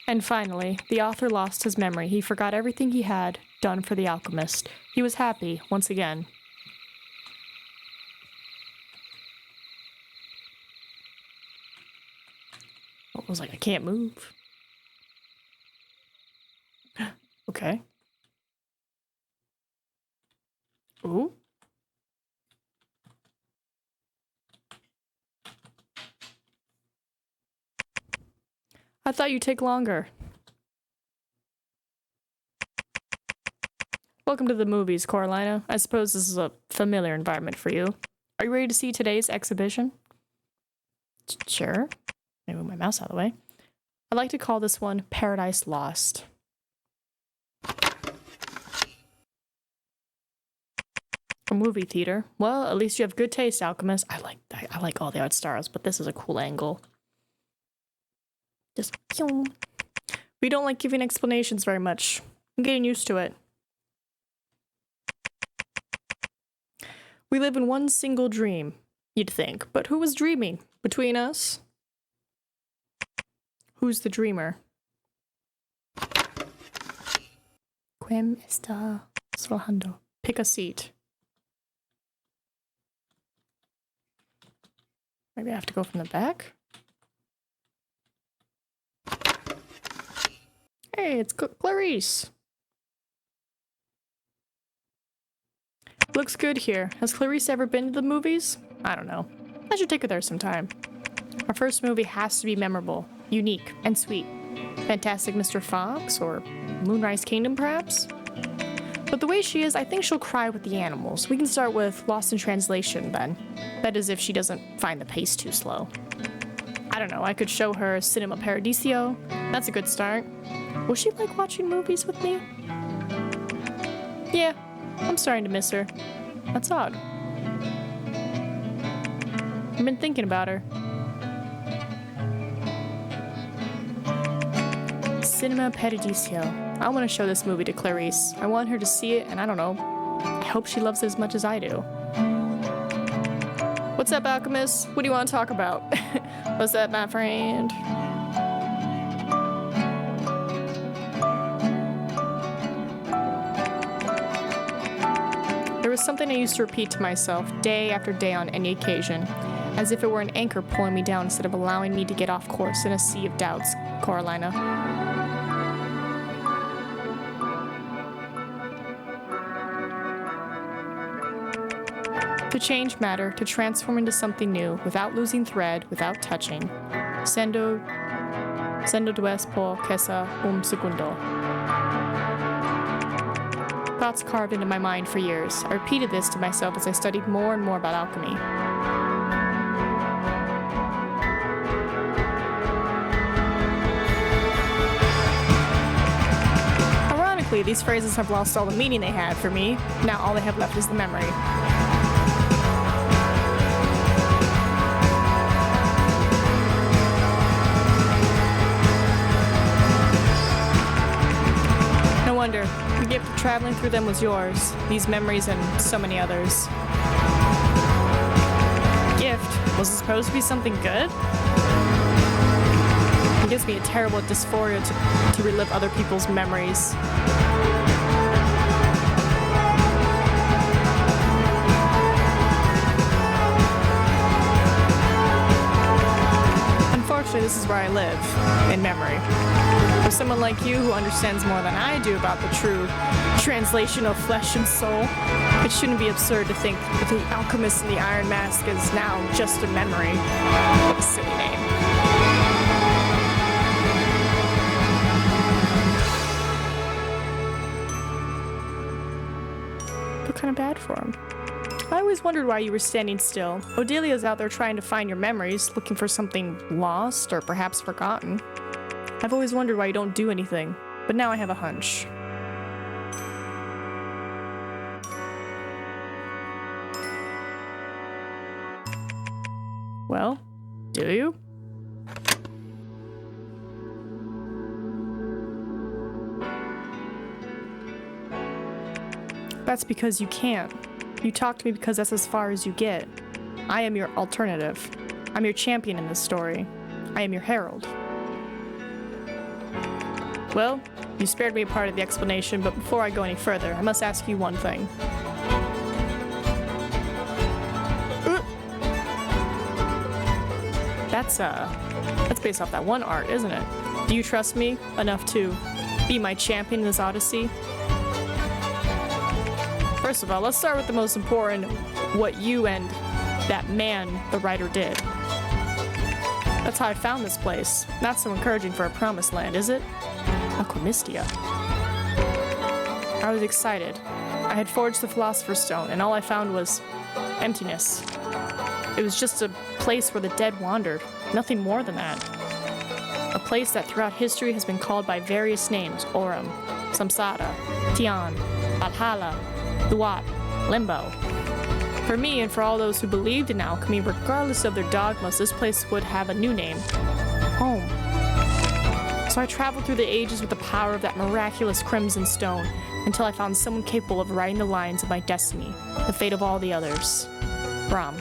[SPEAKER 1] And finally, the author lost his memory. He forgot everything he had done for the alchemist. He was happy once again. I was like, I can't move. Okay. Ooh. I thought you'd take longer. Welcome to the movies, Coralina. I suppose this is a familiar environment for you. Are you ready to see today's exhibition? Sure. Let me move my mouse out of the way. I'd like to call this one Paradise Lost. A movie theater. Well, at least you have good taste, Alchemist. I like all the art styles, but this is a cool angle. Just pew. We don't like giving explanations very much. I'm getting used to it. We live in one single dream, you'd think. But who was dreaming? Between us? Who's the dreamer? Quem está trabajando? Pick a seat. Maybe I have to go from the back? Hey, it's Clarice. Looks good here. Has Clarice ever been to the movies? I don't know. I should take her there sometime. Our first movie has to be memorable, unique, and sweet. Fantastic Mr. Fox, or Moonrise Kingdom, perhaps? But the way she is, I think she'll cry with the animals. We can start with Lost in Translation, then. That is if she doesn't find the pace too slow. I don't know, I could show her Cinema Paradiso. That's a good start. Will she like watching movies with me? Yeah, I'm starting to miss her. That's odd. I've been thinking about her. Cinema Paradiso. I want to show this movie to Clarice. I want her to see it, and I don't know. I hope she loves it as much as I do. What's up, Alchemist? What do you want to talk about? What's up, my friend? There was something I used to repeat to myself day after day on any occasion, as if it were an anchor pulling me down instead of allowing me to get off course in a sea of doubts, Coralina. To change matter, to transform into something new, without losing thread, without touching. Sendo dues por quesa segundo. Thoughts carved into my mind for years. I repeated this to myself as I studied more and more about alchemy. Ironically, these phrases have lost all the meaning they had for me. Now all they have left is the memory. traveling through them was yours, these memories and so many others. Gift? Was it supposed to be something good? It gives me a terrible dysphoria to relive other people's memories. Unfortunately, this is where I live, in memory. For someone like you who understands more than I do about the true translation of flesh and soul, it shouldn't be absurd to think that the alchemist in the Iron Mask is now just a memory. What a silly name. I feel kind of bad for him. I always wondered why you were standing still. Odelia's out there trying to find your memories, looking for something lost or perhaps forgotten. I've always wondered why you don't do anything, but now I have a hunch. Well, do you? That's because you can't. You talk to me because that's as far as you get. I am your alternative. I'm your champion in this story. I am your herald. Well, you spared me a part of the explanation, but before I go any further, I must ask you one thing. That's based off that one art, isn't it? Do you trust me enough to be my champion in this odyssey? First of all, let's start with the most important, what you and that man, the writer, did. That's how I found this place. Not so encouraging for a promised land, is it? Alchemistia. I was excited. I had forged the Philosopher's Stone, and all I found was emptiness. It was just a place where the dead wandered, nothing more than that. A place that throughout history has been called by various names: Aurum, Samsara, Tian, Valhalla, Luat, Limbo. For me and for all those who believed in alchemy, regardless of their dogmas, this place would have a new name: home. So I traveled through the ages with the power of that miraculous crimson stone until I found someone capable of writing the lines of my destiny, the fate of all the others. Brahm.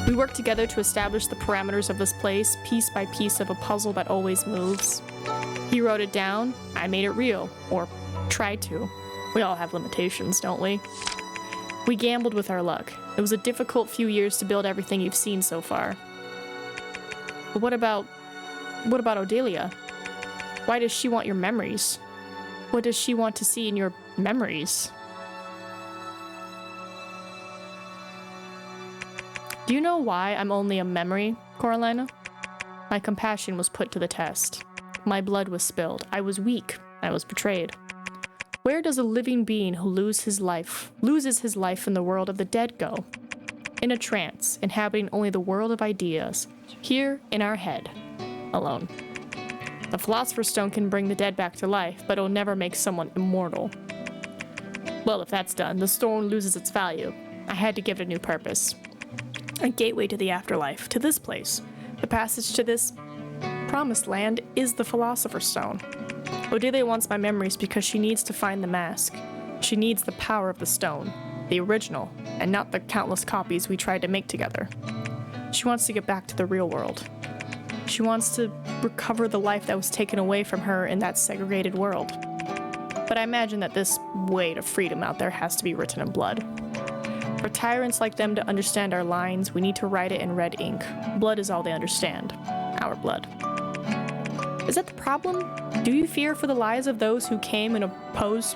[SPEAKER 1] We worked together to establish the parameters of this place, piece by piece of a puzzle that always moves. He wrote it down, I made it real, or tried to. We all have limitations, don't we? We gambled with our luck. It was a difficult few years to build everything you've seen so far. But what about Odelia? Why does she want your memories? What does she want to see in your memories? Do you know why I'm only a memory, Coralina? My compassion was put to the test. My blood was spilled. I was weak. I was betrayed. Where does a living being who loses his life in the world of the dead go? In a trance, inhabiting only the world of ideas, here in our head, alone. The Philosopher's Stone can bring the dead back to life, but it'll never make someone immortal. Well, if that's done, the stone loses its value. I had to give it a new purpose. A gateway to the afterlife, to this place. The passage to this promised land is the Philosopher's Stone. Odelia wants my memories because she needs to find the mask. She needs the power of the stone, the original, and not the countless copies we tried to make together. She wants to get back to the real world. She wants to recover the life that was taken away from her in that segregated world. But I imagine that this way to freedom out there has to be written in blood. For tyrants like them to understand our lines, we need to write it in red ink. Blood is all they understand. Our blood. Is that the problem? Do you fear for the lives of those who came and oppressed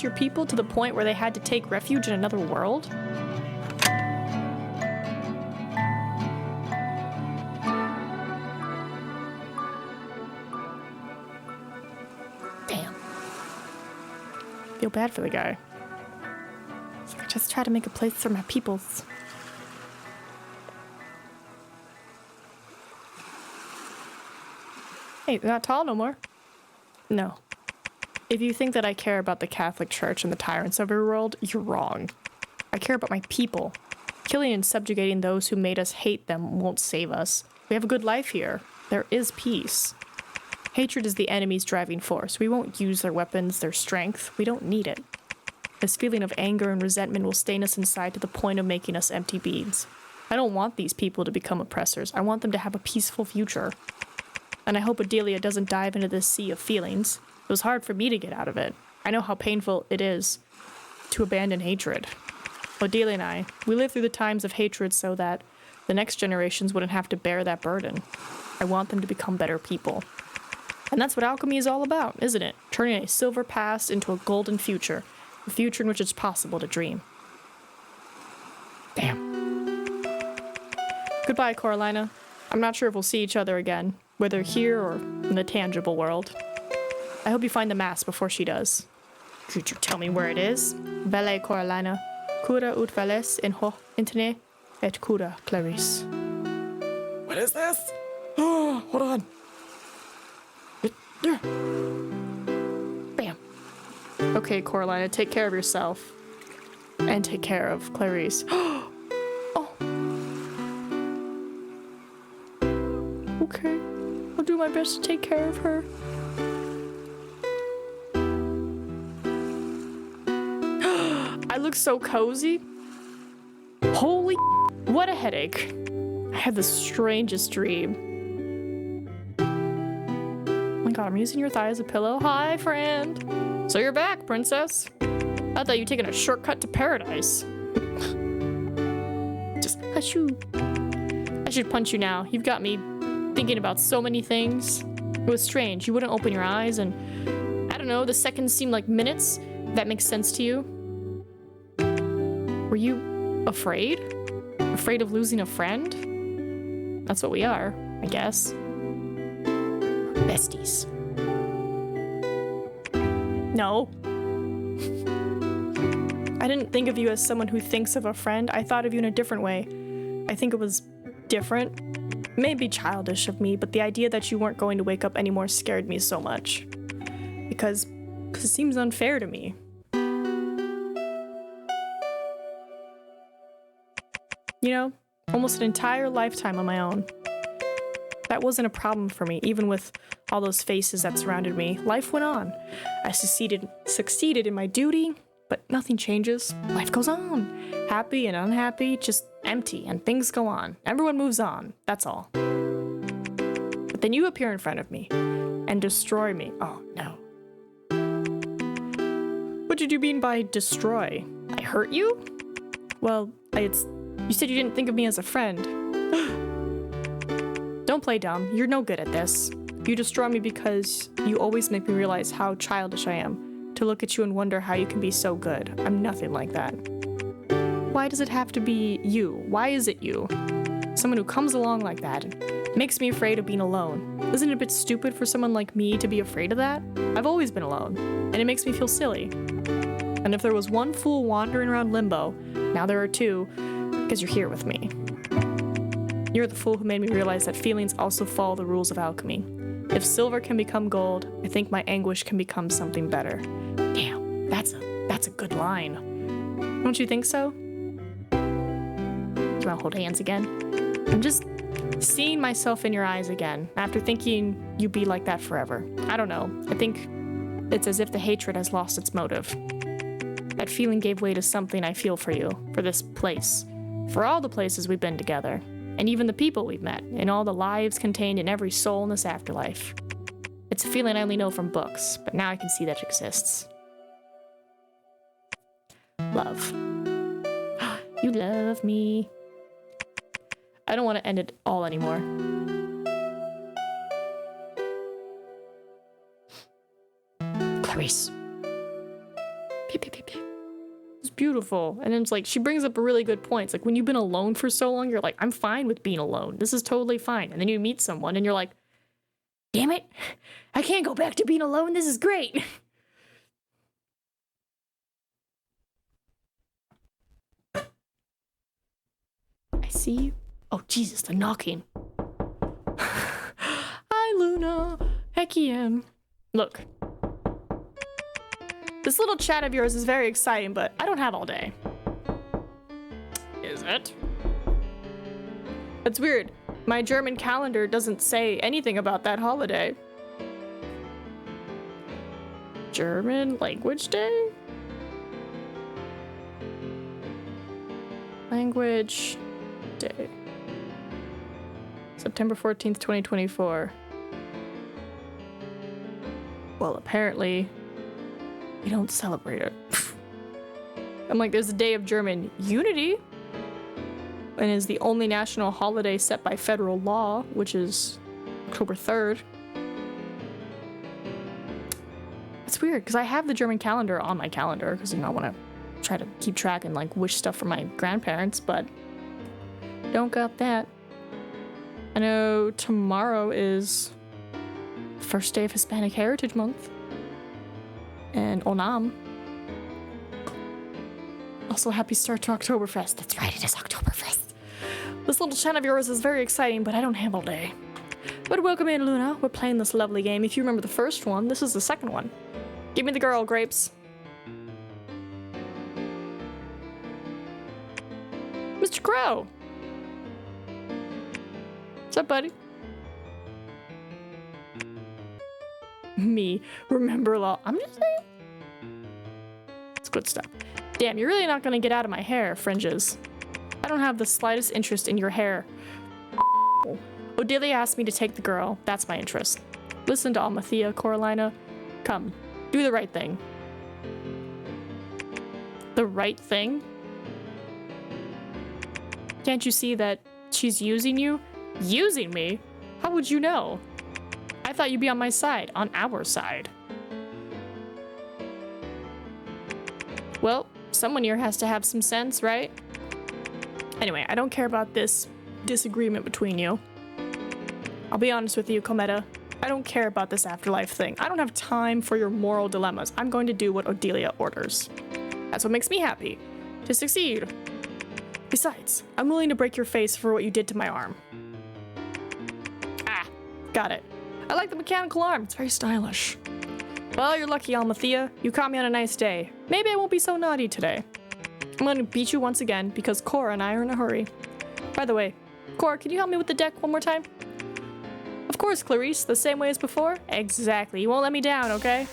[SPEAKER 1] your people to the point where they had to take refuge in another world? Damn. Feel bad for the guy. I just try to make a place for my peoples. Hey, they're not tall no more. No. If you think that I care about the Catholic Church and the tyrants of our world, you're wrong. I care about my people. Killing and subjugating those who made us hate them won't save us. We have a good life here. There is peace. Hatred is the enemy's driving force. We won't use their weapons, their strength. We don't need it. This feeling of anger and resentment will stain us inside to the point of making us empty beings. I don't want these people to become oppressors. I want them to have a peaceful future. And I hope Adelia doesn't dive into this sea of feelings. It was hard for me to get out of it. I know how painful it is to abandon hatred. Adelia and I, we lived through the times of hatred so that the next generations wouldn't have to bear that burden. I want them to become better people. And that's what alchemy is all about, isn't it? Turning a silver past into a golden future. A future in which it's possible to dream. Damn. Goodbye, Coralina. I'm not sure if we'll see each other again, whether here or in the tangible world. I hope you find the mask before she does. Could you tell me where it is? Vale, Coralina. Cura ut vales in ho interne et cura claris. What is this? Oh, hold on. Bam. Okay, Coralina, take care of yourself. And take care of Clarice. Oh. Okay. I'll do my best to take care of her. I look so cozy. Holy what a headache. I had the strangest dream. Oh my god, I'm using your thigh as a pillow. Hi, friend. So you're back, princess. I thought you'd taken a shortcut to paradise. Just achoo. I should punch you now. You've got me thinking about so many things. It was strange. You wouldn't open your eyes and I don't know, the seconds seemed like minutes. That makes sense to you. Were you afraid? Afraid of losing a friend? That's what we are, I guess. Besties. No. I didn't think of you as someone who thinks of a friend. I thought of you in a different way. I think it was different. Maybe childish of me, but the idea that you weren't going to wake up anymore scared me so much. Because it seems unfair to me. You know, almost an entire lifetime on my own. That wasn't a problem for me, even with all those faces that surrounded me. Life went on. I succeeded in my duty, but nothing changes. Life goes on. Happy and unhappy, just empty, and things go on. Everyone moves on, that's all. But then you appear in front of me and destroy me. Oh, no. What did you mean by destroy? I hurt you? Well, you said you didn't think of me as a friend. Don't play dumb. You're no good at this. You destroy me because you always make me realize how childish I am. To look at you and wonder how you can be so good. I'm nothing like that. Why does it have to be you? Why is it you? Someone who comes along like that and makes me afraid of being alone. Isn't it a bit stupid for someone like me to be afraid of that? I've always been alone, and it makes me feel silly. And if there was one fool wandering around limbo, now there are two, because you're here with me. You're the fool who made me realize that feelings also follow the rules of alchemy. If silver can become gold, I think my anguish can become something better. Damn, that's a good line. Don't you think so? Do you want to hold hands again? I'm just seeing myself in your eyes again, after thinking you'd be like that forever. I don't know. I think it's as if the hatred has lost its motive. That feeling gave way to something I feel for you, for this place, for all the places we've been together, and even the people we've met, and all the lives contained in every soul in this afterlife. It's a feeling I only know from books, but now I can see that it exists. Love. You love me. I don't want to end it all anymore. Clarice. Pew, pew, pew, pew. It's beautiful. And then it's like, she brings up a really good point. It's like, when you've been alone for so long, you're like, I'm fine with being alone. This is totally fine. And then you meet someone and you're like, damn it, I can't go back to being alone. This is great. I see you. Oh, Jesus, the knocking. Hi, Luna. Heck Look. This little chat of yours is very exciting, but I don't have all day. Is it? It's weird. My German calendar doesn't say anything about that holiday. German Language Day? Language Day. September 14th, 2024. Well, apparently, we don't celebrate it. I'm like, there's a day of German unity, and is the only national holiday set by federal law, which is October 3rd. It's weird, because I have the German calendar on my calendar, because, you know, I want to try to keep track and, like, wish stuff for my grandparents, but don't got that. I know tomorrow is first day of Hispanic Heritage Month. And Onam. Also, happy start to Oktoberfest. That's right, it is Oktoberfest. This little chat of yours is very exciting, but I don't have all day. But welcome in, Luna. We're playing this lovely game. If you remember the first one, this is the second one. Give me the girl, Grapes. Mr. Crow. What's up, buddy? Me. Remember law. I'm just saying. It's good stuff. Damn, you're really not gonna get out of my hair, fringes. I don't have the slightest interest in your hair. Odelia asked me to take the girl. That's my interest. Listen to Almathea, Coralina. Come. Do the right thing. The right thing? Can't you see that she's using you? Using me? How would you know? I thought you'd be on my side. On our side. Well, someone here has to have some sense, right? Anyway, I don't care about this disagreement between you. I'll be honest with you, Cometa. I don't care about this afterlife thing. I don't have time for your moral dilemmas. I'm going to do what Odelia orders. That's what makes me happy. To succeed. Besides, I'm willing to break your face for what you did to my arm. Ah, got it. I like the mechanical arm. It's very stylish. Well, you're lucky, Almathea. You caught me on a nice day. Maybe I won't be so naughty today. I'm going to beat you once again because Cora and I are in a hurry. By the way, Cora, can you help me with the deck one more time? Of course, Clarice. The same way as before? Exactly. You won't let me down, okay?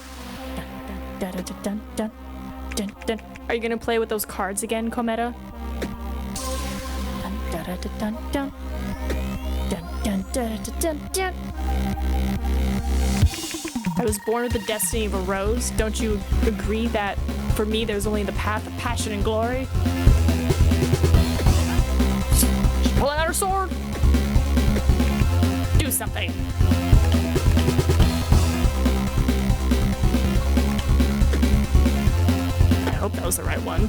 [SPEAKER 1] Dun, dun, dun, dun, dun, dun, dun. Are you going to play with those cards again, Cometa? Dun, dun, dun, dun, dun. Dun, dun, dun, dun, dun, dun. I was born with the destiny of a rose. Don't you agree that for me there's only the path of passion and glory? She's pulling out her sword. Do something. I hope that was the right one.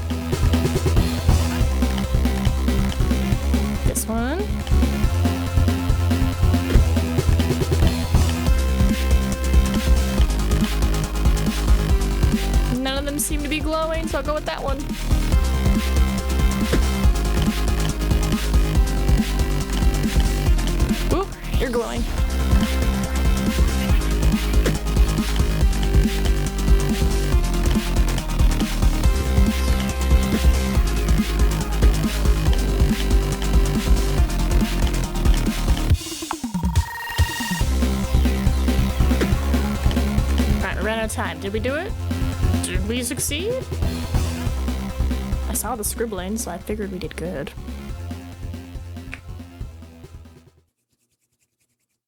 [SPEAKER 1] This one. None of them seem to be glowing, so I'll go with that one. Ooh, you're glowing. Alright, we ran out of time. Did we do it? Did we succeed? I saw the scribbling, so I figured we did good.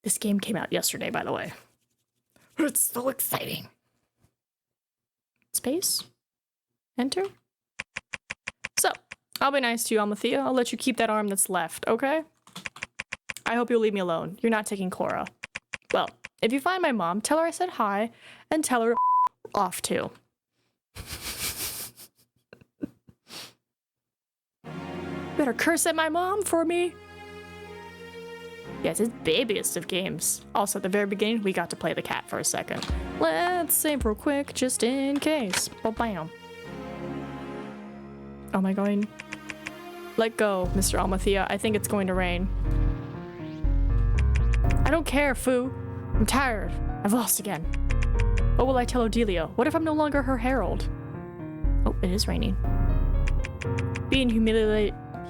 [SPEAKER 1] This game came out yesterday, by the way. It's so exciting. Space? Enter? So, I'll be nice to you, Almathea. I'll let you keep that arm that's left, okay? I hope you'll leave me alone. You're not taking Cora. Well, if you find my mom, tell her I said hi, and tell her to off too. Better curse at my mom for me. Yes, it's babiest of games. Also, at the very beginning, we got to play the cat for a second. Let's save real quick, just in case. Bam. Oh, am I going? Let go, Mr. Almathea. I think it's going to rain. I don't care, Foo. I'm tired. I've lost again. What will I tell Odelia? What if I'm no longer her herald? Oh, it is raining. Being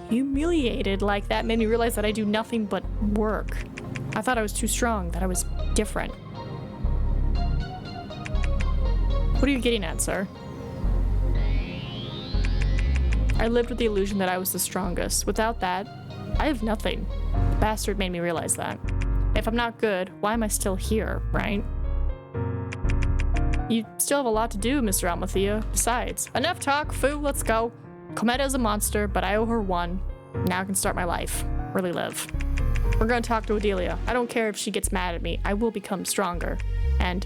[SPEAKER 1] humiliated like that made me realize that I do nothing but work. I thought I was too strong, that I was different. What are you getting at, sir? I lived with the illusion that I was the strongest. Without that, I have nothing. The bastard made me realize that. If I'm not good, why am I still here, right? You still have a lot to do, Mr. Almathea. Besides, enough talk, foo, let's go. Cometa is a monster, but I owe her one. Now I can start my life. Really live. We're gonna talk to Adelia. I don't care if she gets mad at me. I will become stronger. And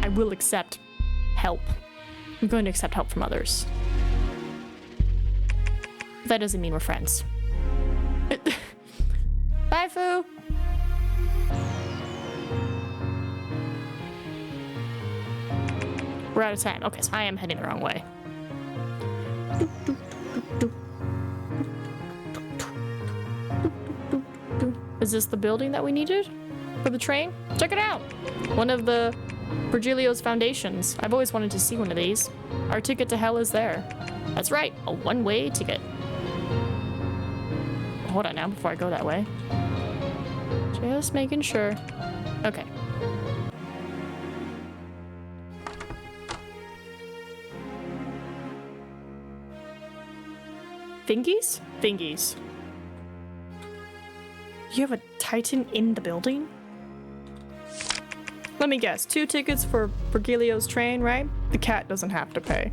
[SPEAKER 1] I will accept help. I'm going to accept help from others. But that doesn't mean we're friends. Bye, Foo! We're out of time. Okay, so I am heading the wrong way. Is this the building that we needed for the train? Check it out! One of the Virgilio's foundations. I've always wanted to see one of these. Our ticket to hell is there. That's right, a one-way ticket. Hold on now before I go that way. Just making sure. Okay. Thingies? Thingies. You have a Titan in the building? Let me guess, 2 tickets for Virgilio's train, right? The cat doesn't have to pay.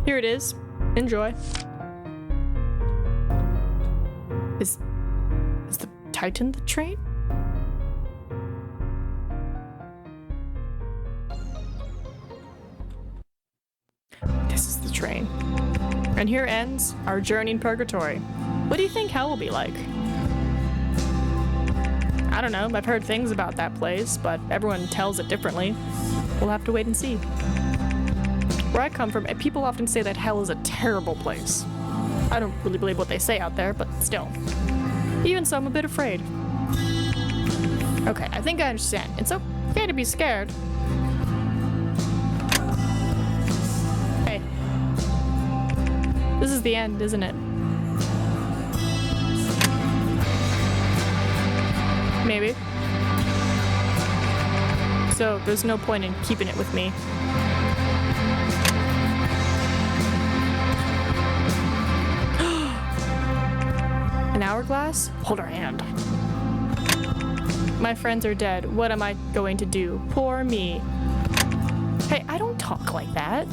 [SPEAKER 1] Here it is. Enjoy. Is the Titan the train? This is the train. And here ends our journey in purgatory. What do you think hell will be like? I don't know, I've heard things about that place, but everyone tells it differently. We'll have to wait and see. Where I come from, people often say that hell is a terrible place. I don't really believe what they say out there, but still. Even so, I'm a bit afraid. Okay, I think I understand. It's okay to be scared. Hey. This is the end, isn't it? Maybe. So, there's no point in keeping it with me. An hourglass? Hold our hand. My friends are dead. What am I going to do? Poor me. Hey, I don't talk like that.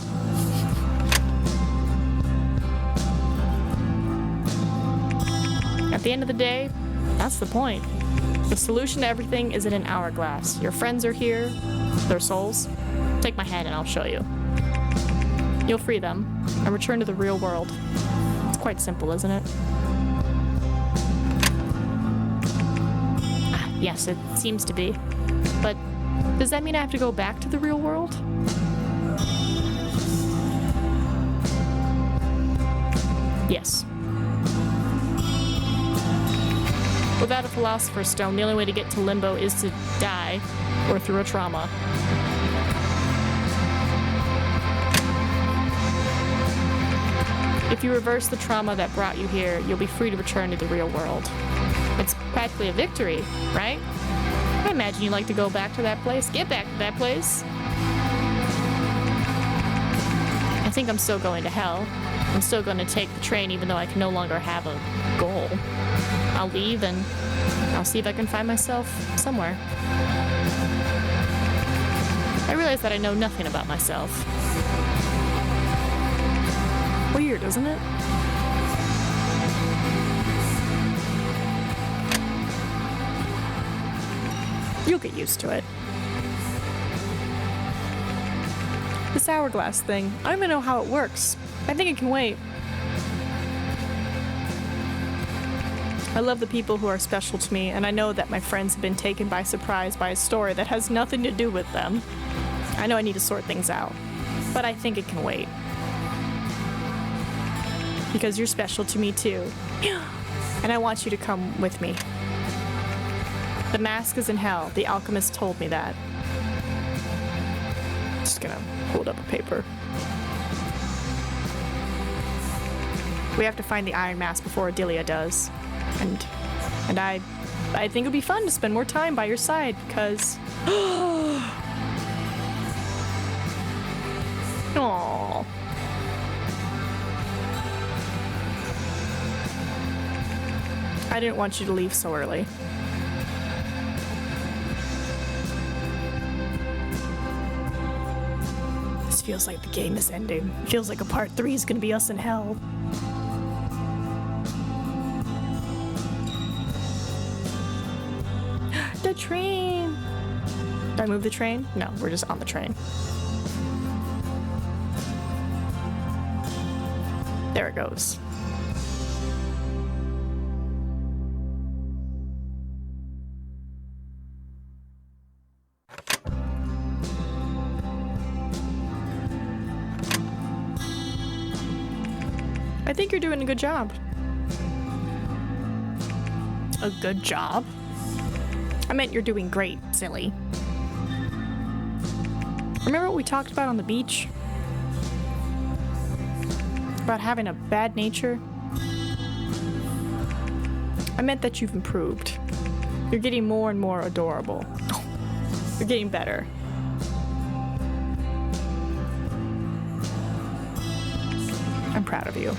[SPEAKER 1] At the end of the day, that's the point. The solution to everything is in an hourglass. Your friends are here, their souls. Take my hand and I'll show you. You'll free them and return to the real world. It's quite simple, isn't it? Yes, it seems to be. But does that mean I have to go back to the real world? Yes. Without a philosopher's stone, the only way to get to limbo is to die or through a trauma. If you reverse the trauma that brought you here, you'll be free to return to the real world. It's practically a victory, right? I imagine you'd like to go back to that place. Get back to that place. I think I'm still going to hell. I'm still going to take the train even though I can no longer have a goal. I'll leave and I'll see if I can find myself somewhere. I realize that I know nothing about myself. Weird, isn't it? You'll get used to it. This hourglass thing, I don't even know how it works. I think it can wait. I love the people who are special to me, and I know that my friends have been taken by surprise by a story that has nothing to do with them. I know I need to sort things out, but I think it can wait. Because you're special to me too. And I want you to come with me. The mask is in hell. The alchemist told me that. Just gonna hold up a paper. We have to find the iron mask before Adelia does. And I think it'd be fun to spend more time by your side because Aww. I didn't want you to leave so early. This feels like the game is ending. It feels like a part 3 is gonna be us in hell. The train! Did I move the train? No, we're just on the train. There it goes. I think you're doing a good job. A good job? I meant you're doing great, silly. Remember what we talked about on the beach? About having a bad nature? I meant that you've improved. You're getting more and more adorable. You're getting better. I'm proud of you.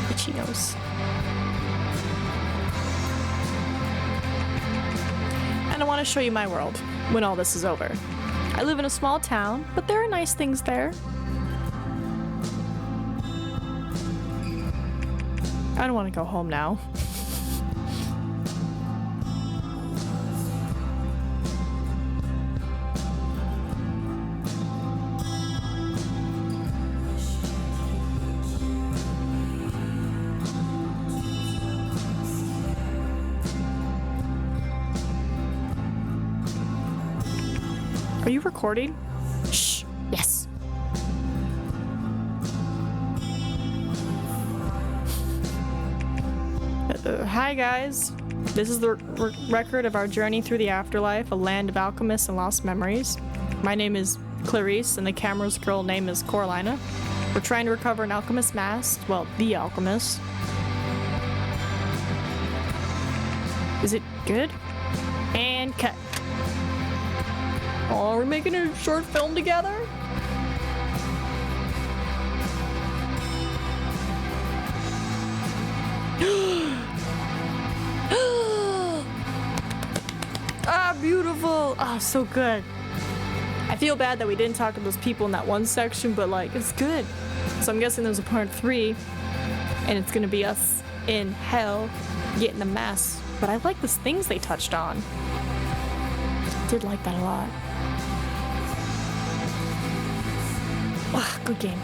[SPEAKER 1] Itchy nose. And I want to show you my world when all this is over. I live in a small town, but there are nice things there. I don't want to go home now. Are you recording? Shh. Yes. Hi guys. This is the record of our journey through the afterlife, a land of alchemists and lost memories. My name is Clarice, and the camera's girl name is Coralina. We're trying to recover an alchemist mask. Well, the alchemist. Is it good? And cut. Oh, we're making a short film together? Ah, beautiful. Ah, so good. I feel bad that we didn't talk to those people in that one section, but like, it's good. So I'm guessing there's a part 3, and it's gonna be us in hell getting the mask. But I like the things they touched on. Did like that a lot. Ah, good game.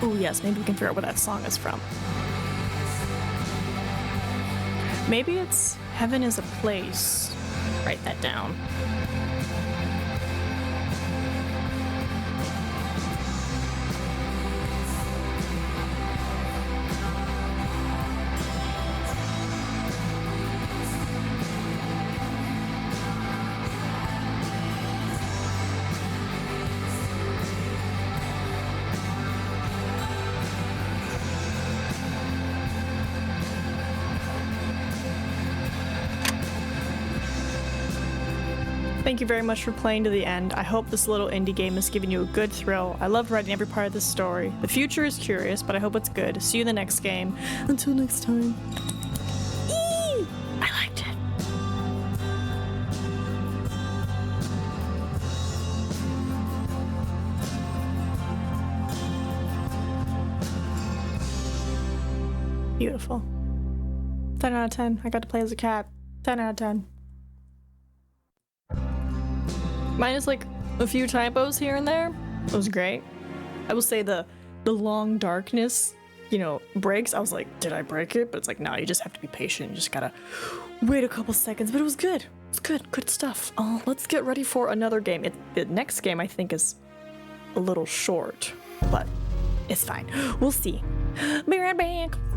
[SPEAKER 1] Oh yes, maybe we can figure out where that song is from. Maybe it's Heaven is a Place. Write that down. Thank you very much for playing to the end. I hope this little indie game has given you a good thrill. I loved writing every part of this story. The future is curious, but I hope it's good. See you in the next game. Until next time. Eee! I liked it. Beautiful. 10 out of 10. I got to play as a cat. 10 out of 10. Minus like a few typos here and there. It was great. I will say the long darkness, you know, breaks. I was like, did I break it? But it's like, no, you just have to be patient. You just gotta wait a couple seconds. But it was good. It's good stuff. Let's get ready for another game. The next game I think is a little short, but it's fine. We'll see. Be right back.